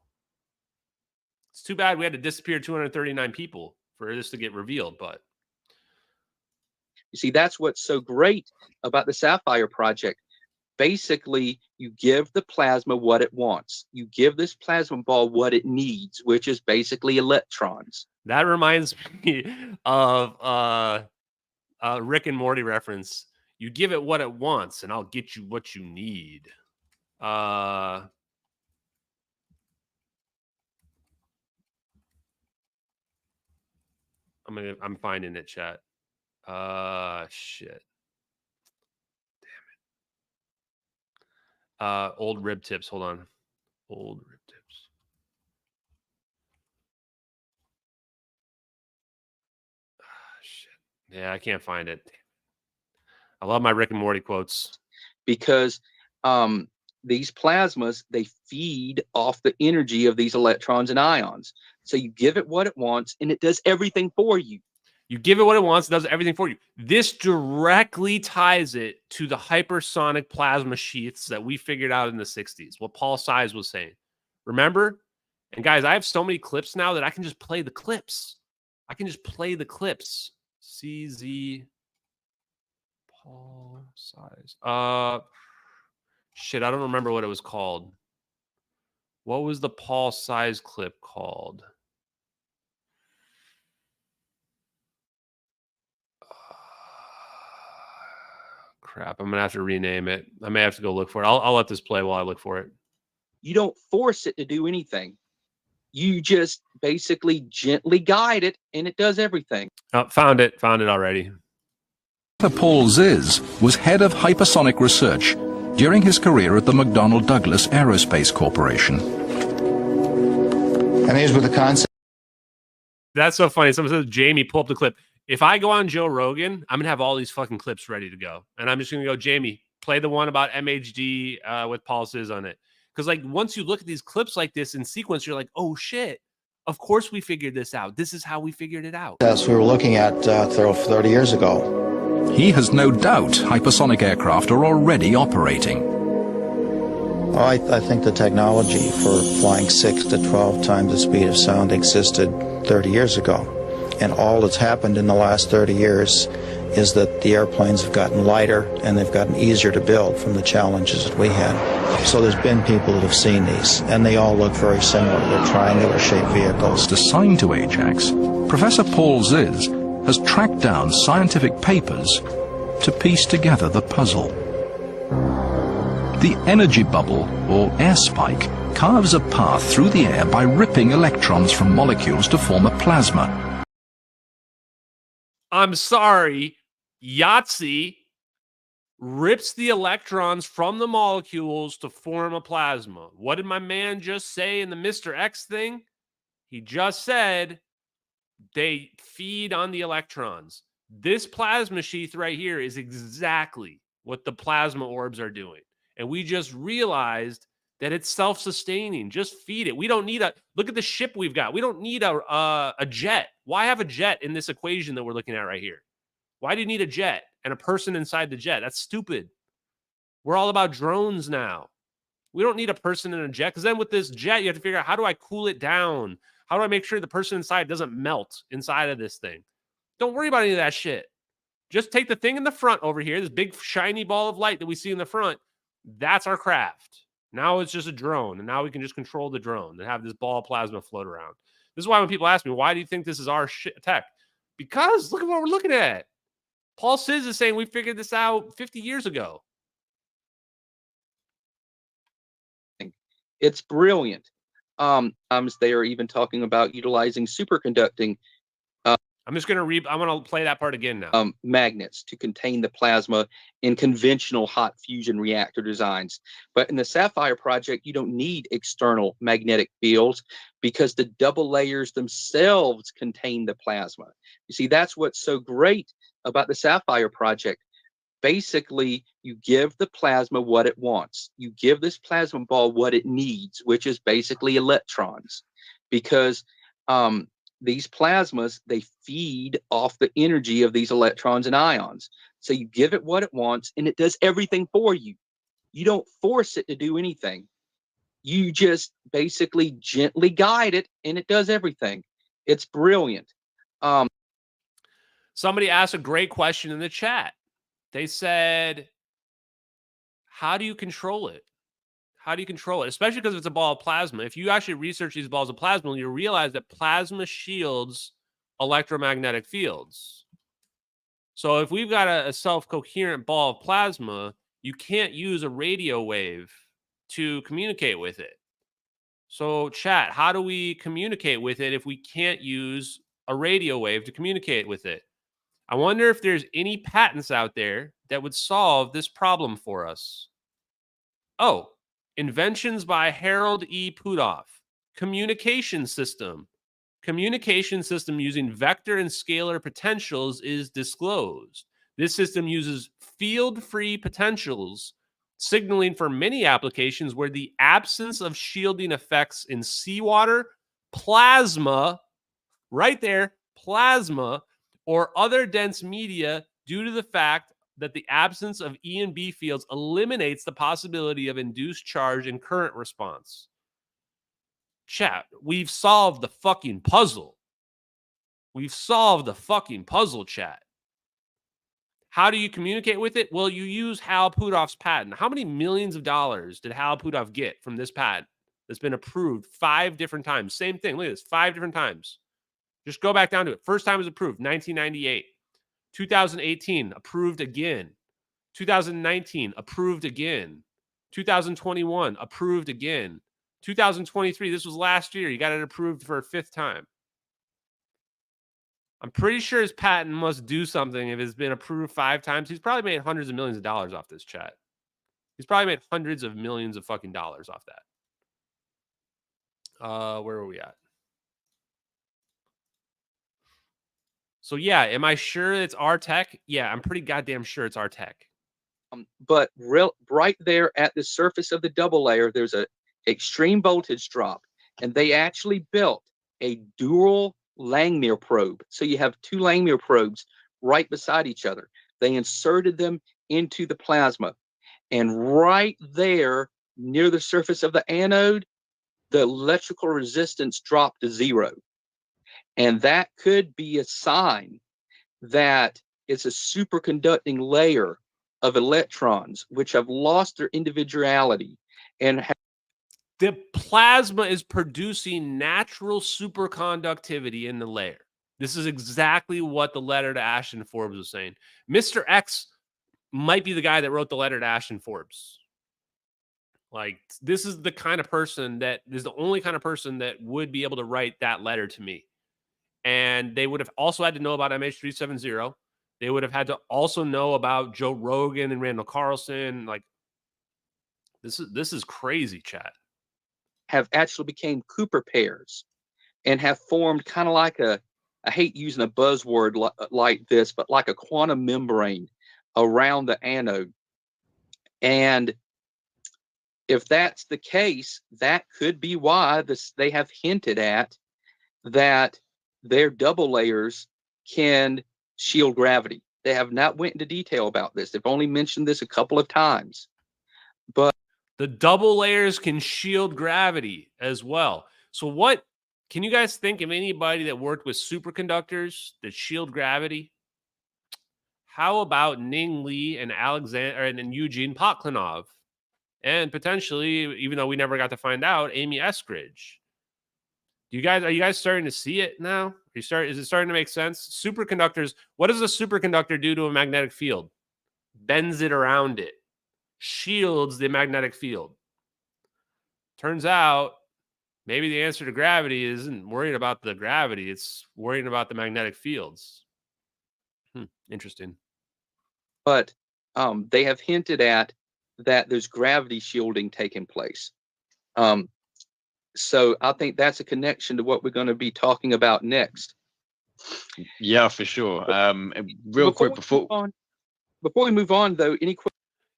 It's too bad we had to disappear 239 people for this to get revealed, but you see, that's what's so great about the SAFIRE Project. Basically, you give the plasma what it wants. You give this plasma ball what it needs, which is basically electrons. that reminds me of Rick and Morty reference. You give it what it wants, and I'll get you what you need. I'm finding it, chat. Shit. Damn it. Old rib tips. Hold on. Old rib tips. Shit. Yeah, I can't find it. I love my Rick and Morty quotes. Because these plasmas, they feed off the energy of these electrons and ions. So you give it what it wants, and it does everything for you. You give it what it wants, it does everything for you. This directly ties it to the hypersonic plasma sheaths that we figured out in the 60s, what Paul Size was saying. Remember? And guys, I have so many clips now that I can just play the clips. I can just play the clips. CZ Paul Size. Shit, I don't remember what it was called. What was the Paul Size clip called? Crap, I'm gonna have to rename it. I may have to go look for it. I'll let this play while I look for it. You don't force it to do anything. You just basically gently guide it, and it does everything. Oh, found it already. Paul Ziz was head of hypersonic research during his career at the McDonnell Douglas Aerospace Corporation. And here's with the concept. That's so funny. Someone says, Jamie, pull up the clip. If I go on Joe Rogan, I'm going to have all these fucking clips ready to go. And I'm just going to go, Jamie, play the one about MHD with Paul Ziz on it. Because like once you look at these clips like this in sequence, you're like, oh shit, of course we figured this out. This is how we figured it out. As we were looking at 30 years ago. He has no doubt hypersonic aircraft are already operating. Well, I think the technology for flying 6 to 12 times the speed of sound existed 30 years ago. And all that's happened in the last 30 years is that the airplanes have gotten lighter and they've gotten easier to build from the challenges that we had. So there's been people that have seen these, and they all look very similar. They're triangular-shaped vehicles. Assigned to Ajax, Professor Paul Ziz has tracked down scientific papers to piece together the puzzle. The energy bubble, or air spike, carves a path through the air by ripping electrons from molecules to form a plasma. I'm sorry, Yahtzee rips the electrons from the molecules to form a plasma. What did my man just say in the Mr. X thing? He just said they feed on the electrons. This plasma sheath right here is exactly what the plasma orbs are doing. And we just realized that it's self-sustaining. Just feed it. We don't need look at the ship we've got. We don't need a jet. Why have a jet in this equation that we're looking at right here? Why do you need a jet and a person inside the jet? That's stupid. We're all about drones now. We don't need a person in a jet, because then with this jet, you have to figure out, how do I cool it down? How do I make sure the person inside doesn't melt inside of this thing? Don't worry about any of that shit. Just take the thing in the front over here, this big shiny ball of light that we see in the front. That's our craft. Now it's just a drone, and now we can just control the drone and have this ball of plasma float around. This is why when people ask me, why do you think this is our tech? Because look at what we're looking at. Paul Ziz is saying we figured this out 50 years ago. It's brilliant. They are even talking about utilizing superconducting I'm just going to I'm going to play that part again now. Magnets to contain the plasma in conventional hot fusion reactor designs. But in the SAFIRE project, you don't need external magnetic fields because the double layers themselves contain the plasma. You see, that's what's so great about the SAFIRE project. Basically, you give the plasma what it wants. You give this plasma ball what it needs, which is basically electrons. Because these plasmas, they feed off the energy of these electrons and ions. So you give it what it wants, and it does everything for you. You don't force it to do anything. You just basically gently guide it, and it does everything. It's brilliant. Somebody asked a great question in the chat. They said, how do you control it? How do you control it? Especially because it's a ball of plasma. If you actually research these balls of plasma, you'll realize that plasma shields electromagnetic fields. So if we've got a self-coherent ball of plasma, you can't use a radio wave to communicate with it. So chat, how do we communicate with it if we can't use a radio wave to communicate with it? I wonder if there's any patents out there that would solve this problem for us. Oh, inventions by Harold E. Putoff. Communication system. Communication system using vector and scalar potentials is disclosed. This system uses field-free potentials, signaling for many applications where the absence of shielding effects in seawater, plasma, right there, plasma, or other dense media due to the fact that the absence of E and B fields eliminates the possibility of induced charge and current response. Chat, we've solved the fucking puzzle. We've solved the fucking puzzle, chat. How do you communicate with it? Well, you use Hal Puthoff's patent. How many millions of dollars did Hal Puthoff get from this patent that's been approved 5 different times? Same thing. Look at this, 5 different times. Just go back down to it. First time it was approved, 1998. 2018, approved again. 2019, approved again. 2021, approved again. 2023, this was last year. You got it approved for a 5th time. I'm pretty sure his patent must do something if it's been approved 5 times. He's probably made hundreds of millions of dollars off this, chat. He's probably made hundreds of millions of fucking dollars off that. Where were we at? So yeah, am I sure it's our tech? Yeah, I'm pretty goddamn sure it's our tech. But right there at the surface of the double layer, there's a extreme voltage drop, and they actually built a dual Langmuir probe. So you have 2 Langmuir probes right beside each other. They inserted them into the plasma, and right there near the surface of the anode, the electrical resistance dropped to 0. And that could be a sign that it's a superconducting layer of electrons which have lost their individuality and the plasma is producing natural superconductivity in the layer. This is exactly what the letter to Ashton Forbes was saying. Mr. X might be the guy that wrote the letter to Ashton Forbes. Like, this is the kind of person that is the only kind of person that would be able to write that letter to me. And they would have also had to know about MH370. They would have had to also know about Joe Rogan and Randall Carlson. Like, this is crazy, chat. Have actually became Cooper pairs and have formed kind of like I hate using a buzzword like this, but like a quantum membrane around the anode. And if that's the case, that could be why they have hinted at that their double layers can shield gravity. They have not went into detail about this. They've only mentioned this a couple of times. But the double layers can shield gravity as well. So what can you guys think of anybody that worked with superconductors that shield gravity? How about Ning Li and Alexander and Eugene Potklinov? And potentially, even though we never got to find out, Amy Eskridge. Are you guys starting to see it now? Is it starting to make sense? Superconductors, what does a superconductor do to a magnetic field? Bends it around it. Shields the magnetic field. Turns out maybe the answer to gravity isn't worrying about the gravity, it's worrying about the magnetic fields. Interesting. But they have hinted at that there's gravity shielding taking place. So I think that's a connection to what we're going to be talking about next. Yeah, for sure. Real quick before we move on, though, any questions?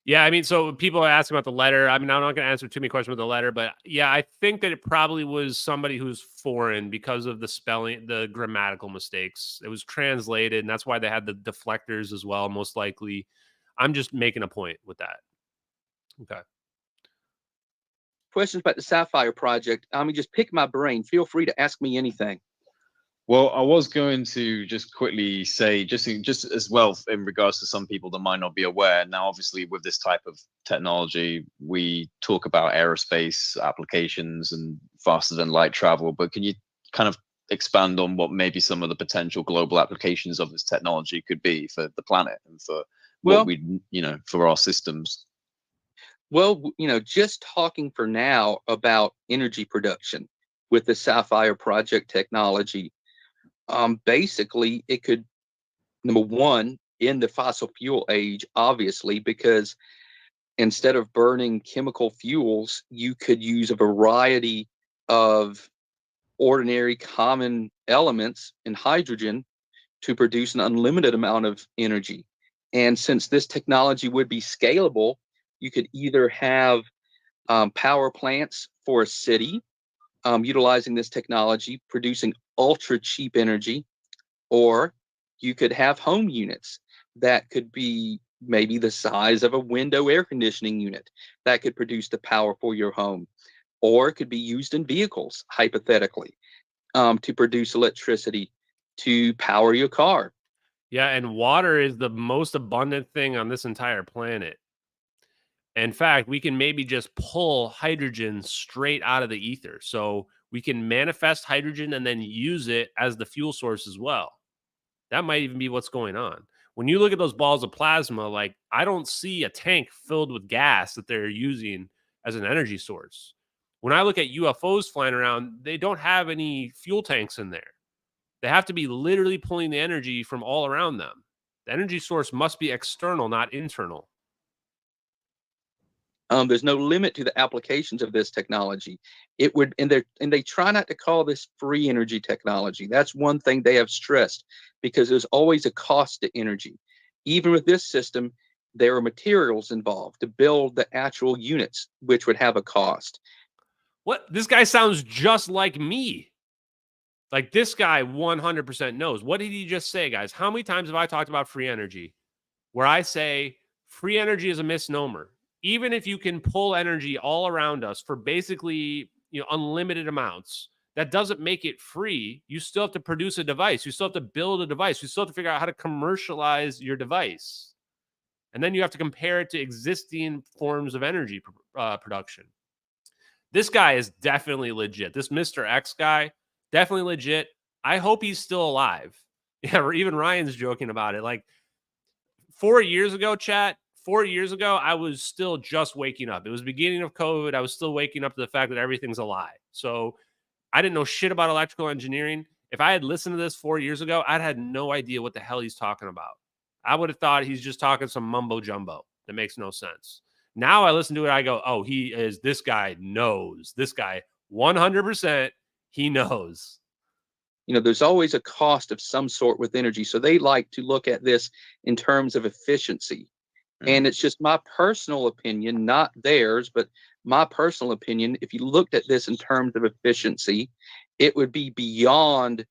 Yeah, I mean, so people are asking about the letter. I mean, I'm not going to answer too many questions about the letter, but yeah, I think that it probably was somebody who's foreign because of the spelling, the grammatical mistakes. It was translated, and that's why they had the deflectors as well, most likely. I'm just making a point with that. Okay. questions about the SAFIRE project, I mean, just pick my brain. Feel free to ask me anything. Well, I was going to just quickly say, just as well, in regards to some people that might not be aware. Now, obviously, with this type of technology, we talk about aerospace applications and faster than light travel. But can you kind of expand on what maybe some of the potential global applications of this technology could be for the planet and for what we, for our systems? Well, just talking for now about energy production with the SAFIRE Project technology. Basically, it could, number one, in the fossil fuel age, obviously, because instead of burning chemical fuels, you could use a variety of ordinary common elements and hydrogen to produce an unlimited amount of energy. And since this technology would be scalable, you could either have power plants for a city utilizing this technology, producing ultra cheap energy, or you could have home units that could be maybe the size of a window air conditioning unit that could produce the power for your home, or it could be used in vehicles, hypothetically, to produce electricity to power your car. Yeah, and water is the most abundant thing on this entire planet. In fact, we can maybe just pull hydrogen straight out of the ether. So we can manifest hydrogen and then use it as the fuel source as well. That might even be what's going on. When you look at those balls of plasma, like, I don't see a tank filled with gas that they're using as an energy source. When I look at UFOs flying around, they don't have any fuel tanks in there. They have to be literally pulling the energy from all around them. The energy source must be external, not internal. There's no limit to the applications of this technology. It would, and they try not to call this free energy technology. That's one thing they have stressed, because there's always a cost to energy. Even with this system, there are materials involved to build the actual units, which would have a cost. What? This guy sounds just like me. Like, this guy 100% knows. What did he just say, guys? How many times have I talked about free energy where I say free energy is a misnomer? Even if you can pull energy all around us for basically, unlimited amounts, that doesn't make it free. You still have to produce a device. You still have to build a device. You still have to figure out how to commercialize your device. And then you have to compare it to existing forms of energy production. This guy is definitely legit. This Mr. X guy, definitely legit. I hope he's still alive. Yeah, or even Ryan's joking about it. Like, 4 years ago, chat, 4 years ago, I was still just waking up. It was the beginning of COVID. I was still waking up to the fact that everything's a lie. So I didn't know shit about electrical engineering. If I had listened to this 4 years ago, I'd had no idea what the hell he's talking about. I would have thought he's just talking some mumbo jumbo that makes no sense. Now I listen to it, I go, oh, this guy knows. This guy, 100%, he knows. There's always a cost of some sort with energy. So they like to look at this in terms of efficiency. And it's just my personal opinion, not theirs, but my personal opinion. If you looked at this in terms of efficiency, it would be beyond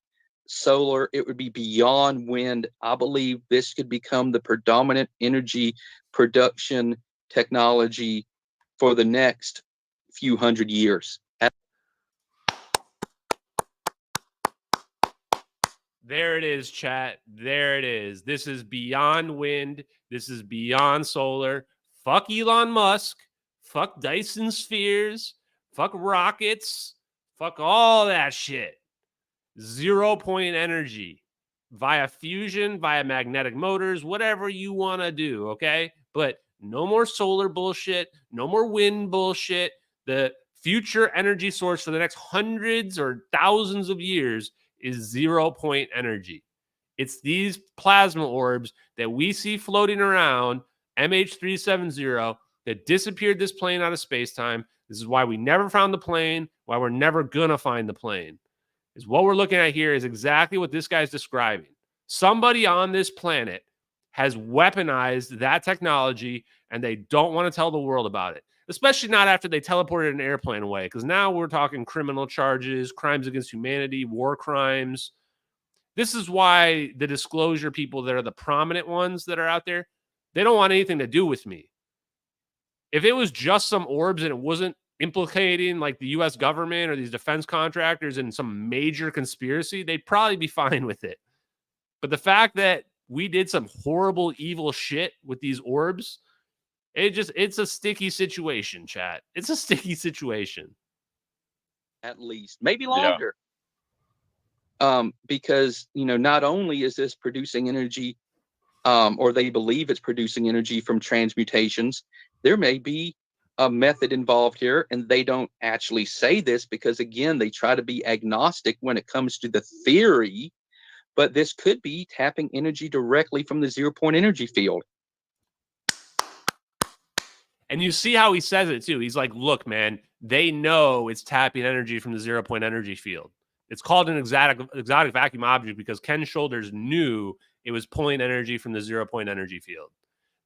solar. It would be beyond wind. I believe this could become the predominant energy production technology for the next few hundred years. There it is, chat. There it is. This is beyond wind. This is beyond solar. Fuck Elon Musk. Fuck Dyson spheres. Fuck rockets. Fuck all that shit. 0 point energy via fusion, via magnetic motors, whatever you want to do, okay? But no more solar bullshit. No more wind bullshit. The future energy source for the next hundreds or thousands of years is 0 point energy. It's these plasma orbs that we see floating around, MH370, that disappeared this plane out of space-time. This is why we never found the plane, why we're never going to find the plane. Is what we're looking at here is exactly what this guy's describing. Somebody on this planet has weaponized that technology, and they don't want to tell the world about it, especially not after they teleported an airplane away, because now we're talking criminal charges, crimes against humanity, war crimes. This is why the disclosure people that are the prominent ones that are out there, they don't want anything to do with me. If it was just some orbs and it wasn't implicating like the US government or these defense contractors in some major conspiracy, they'd probably be fine with it. But the fact that we did some horrible, evil shit with these orbs, it's a sticky situation, chat. It's a sticky situation. At least, maybe longer. Because, not only is this producing energy, or they believe it's producing energy from transmutations, there may be a method involved here, and they don't actually say this because, again, they try to be agnostic when it comes to the theory, but this could be tapping energy directly from the 0-point energy field. And you see how he says it too. He's like, look, man, they know it's tapping energy from the 0-point energy field. It's called an exotic vacuum object because Ken Shoulders knew it was pulling energy from the 0-point energy field.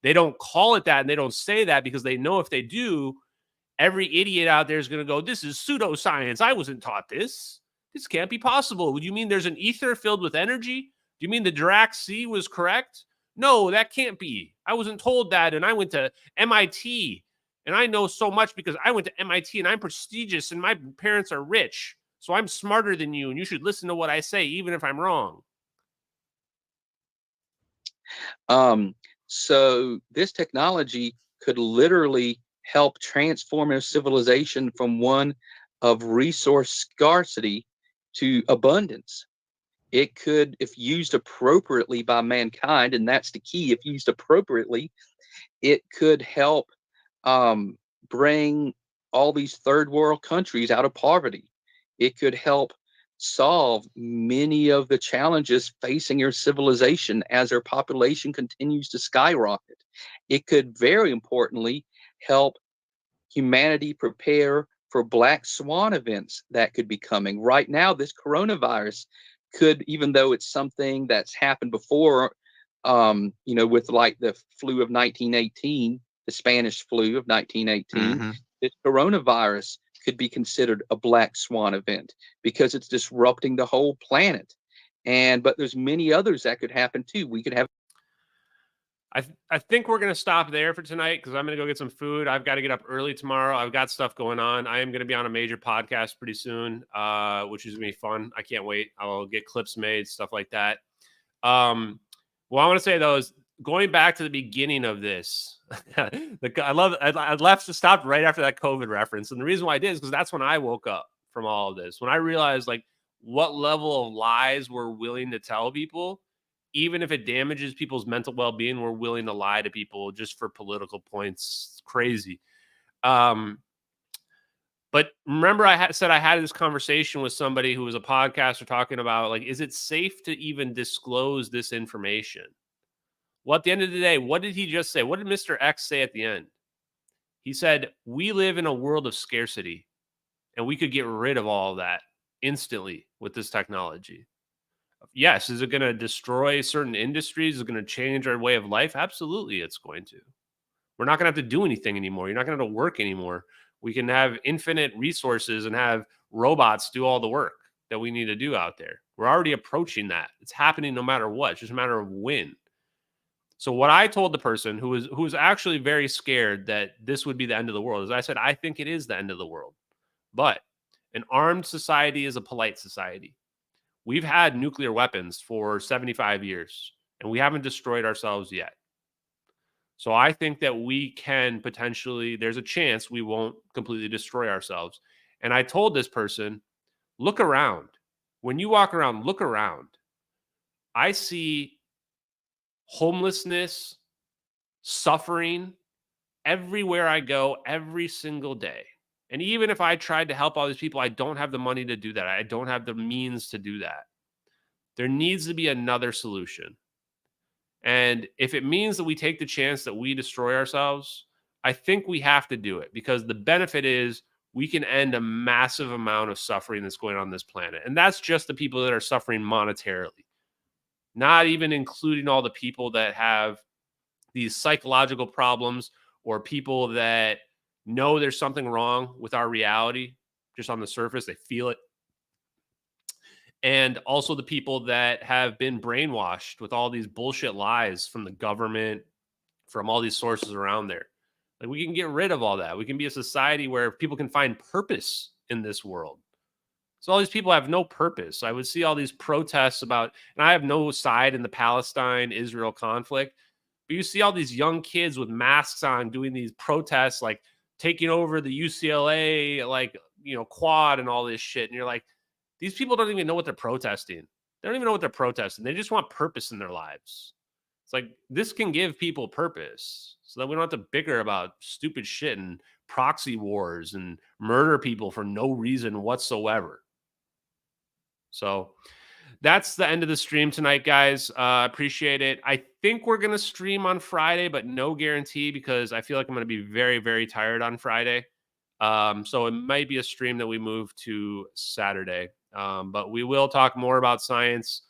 They don't call it that, and they don't say that because they know if they do, every idiot out there is going to go, this is pseudoscience. I wasn't taught this. This can't be possible. Would you mean there's an ether filled with energy? Do you mean the Dirac Sea was correct? No, that can't be. I wasn't told that, and I went to MIT, and I know so much because I went to MIT, and I'm prestigious, and my parents are rich, so I'm smarter than you, and you should listen to what I say, even if I'm wrong. So this technology could literally help transform a civilization from one of resource scarcity to abundance. It could, if used appropriately by mankind, and that's the key, if used appropriately, it could help bring all these third world countries out of poverty. It could help solve many of the challenges facing your civilization as their population continues to skyrocket. It could, very importantly, help humanity prepare for black swan events that could be coming. Right now, this coronavirus could, even though it's something that's happened before, with like the flu of 1918, the Spanish flu of 1918, this coronavirus could be considered a black swan event because it's disrupting the whole planet. But there's many others that could happen too. We could have. I think we're going to stop there for tonight because I'm going to go get some food. I've got to get up early tomorrow. I've got stuff going on. I am going to be on a major podcast pretty soon, which is going to be fun. I can't wait. I'll get clips made, stuff like that. What I want to say, though, is going back to the beginning of this, I left to stop right after that COVID reference. And the reason why I did is because that's when I woke up from all of this. When I realized like what level of lies we're willing to tell people, even if it damages people's mental well-being, we're willing to lie to people just for political points. It's crazy. But remember I said I had this conversation with somebody who was a podcaster talking about, like, is it safe to even disclose this information? Well, at the end of the day, what did he just say? What did Mr. X say at the end? He said, we live in a world of scarcity, and we could get rid of all of that instantly with this technology. Yes, is it going to destroy certain industries? Is it going to change our way of life? Absolutely, it's going to. We're not going to have to do anything anymore. You're not going to have to work anymore. We can have infinite resources and have robots do all the work that we need to do out there. We're already approaching that. It's happening no matter what. It's just a matter of when. So what I told the person who was actually very scared that this would be the end of the world is I said, I think it is the end of the world. But an armed society is a polite society. We've had nuclear weapons for 75 years, and we haven't destroyed ourselves yet. So I think that we can potentially, there's a chance we won't completely destroy ourselves. And I told this person, look around. When you walk around, look around. I see homelessness, suffering everywhere I go every single day. And even if I tried to help all these people, I don't have the money to do that. I don't have the means to do that. There needs to be another solution. And if it means that we take the chance that we destroy ourselves, I think we have to do it because the benefit is we can end a massive amount of suffering that's going on this planet. And that's just the people that are suffering monetarily, not even including all the people that have these psychological problems or people that know there's something wrong with our reality just on the surface. They feel it. And also the people that have been brainwashed with all these bullshit lies from the government, from all these sources around there. Like, we can get rid of all that. We can be a society where people can find purpose in this world. So all these people have no purpose. I would see all these protests about, and I have no side in the Palestine-Israel conflict, but you see all these young kids with masks on doing these protests, like taking over the UCLA, like, you know, quad and all this shit. And you're like, these people don't even know what they're protesting. They don't even know what they're protesting. They just want purpose in their lives. It's like, this can give people purpose so that we don't have to bicker about stupid shit and proxy wars and murder people for no reason whatsoever. So that's the end of the stream tonight, guys. Appreciate it. I think we're going to stream on Friday, but no guarantee, because I feel like I'm going to be very, very tired on Friday. So it might be a stream that we move to Saturday. But we will talk more about science.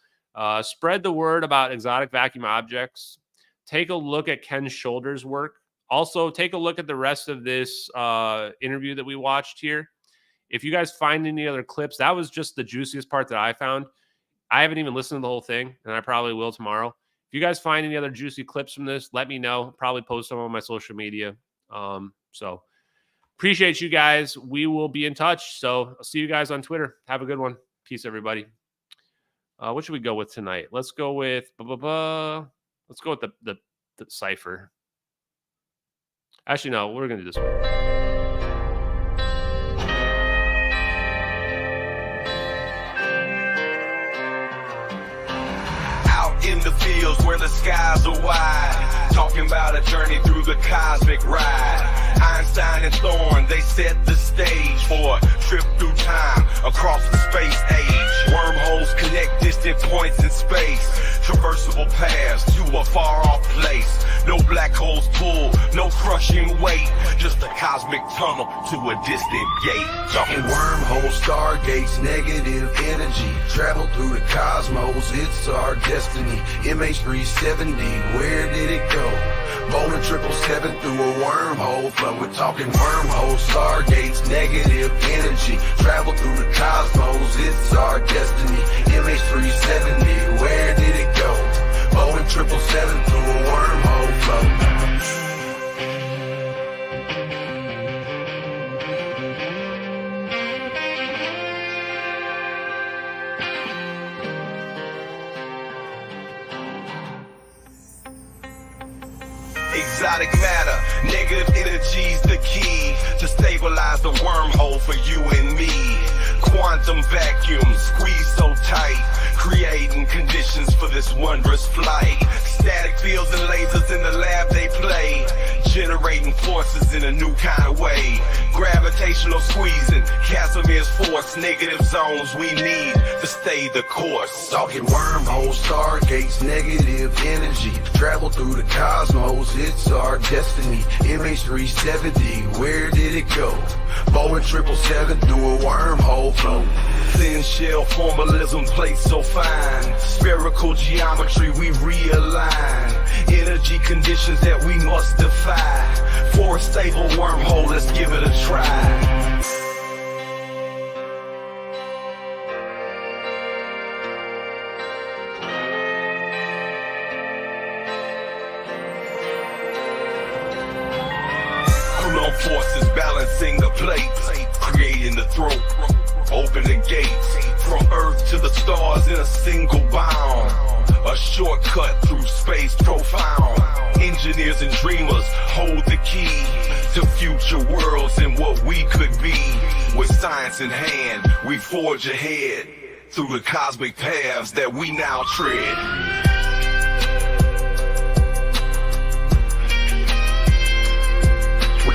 Spread the word about exotic vacuum objects. Take a look at Ken Shoulder's work. Also, take a look at the rest of this interview that we watched here. If you guys find any other clips, that was just the juiciest part that I found. I haven't even listened to the whole thing, and I probably will tomorrow. If you guys find any other juicy clips from this, let me know. I'll probably post them on my social media. So appreciate you guys. We will be in touch. So I'll see you guys on Twitter. Have a good one. Peace, everybody. What should we go with tonight? Let's go with let's go with the SAFIRE. Actually, no, we're gonna do this one. In the fields where the skies are wide, talking about a journey through the cosmic ride. Einstein and Thorne, they set the stage for a trip through time across the space age. Wormholes connect distant points in space, traversable paths to a far off place. No black holes pull, no crushing weight, just a cosmic tunnel to a distant gate. Talking wormholes, stargates, negative energy, travel through the cosmos, it's our destiny. MH370, where did it go? Bowling 777 through a wormhole flow. We're talking wormholes, stargates, negative energy, travel through the cosmos, it's our destiny. MH370, where did it go? Bowling 777 through a wormhole flow. Exotic matter, negative energy's the key to stabilize the wormhole for you and me. Quantum vacuum squeezed so tight, creating conditions for this wondrous flight. Static fields and lasers in the lab they play, generating forces in a new kind of way. Gravitational squeezing, Casimir's force, negative zones we need to stay the course. Talking wormholes, stargates, negative energy, travel through the cosmos, it's our destiny. MH370, where did it go? Bowling 777 through a wormhole flow. Thin shell formalism plates so fine, spherical geometry we realign. Energy conditions that we must defy. For a stable wormhole, let's give it a try. Forces balancing the plates, creating the throat, open the gates, from Earth to the stars in a single bound. A shortcut through space profound. Engineers and dreamers hold the key to future worlds and what we could be. With science in hand, we forge ahead through the cosmic paths that we now tread.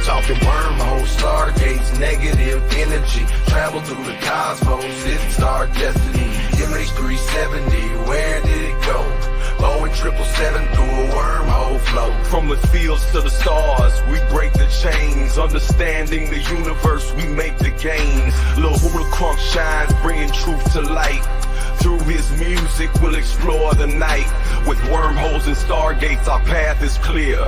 Talking wormholes, stargates, negative energy, travel through the cosmos, it's our destiny. MH370, where did it go? Boeing 777 through a wormhole flow. From the fields to the stars, we break the chains. Understanding the universe, we make the gains. Lil Hula Crunk shines, bringing truth to light. Through his music, we'll explore the night. With wormholes and stargates, our path is clear.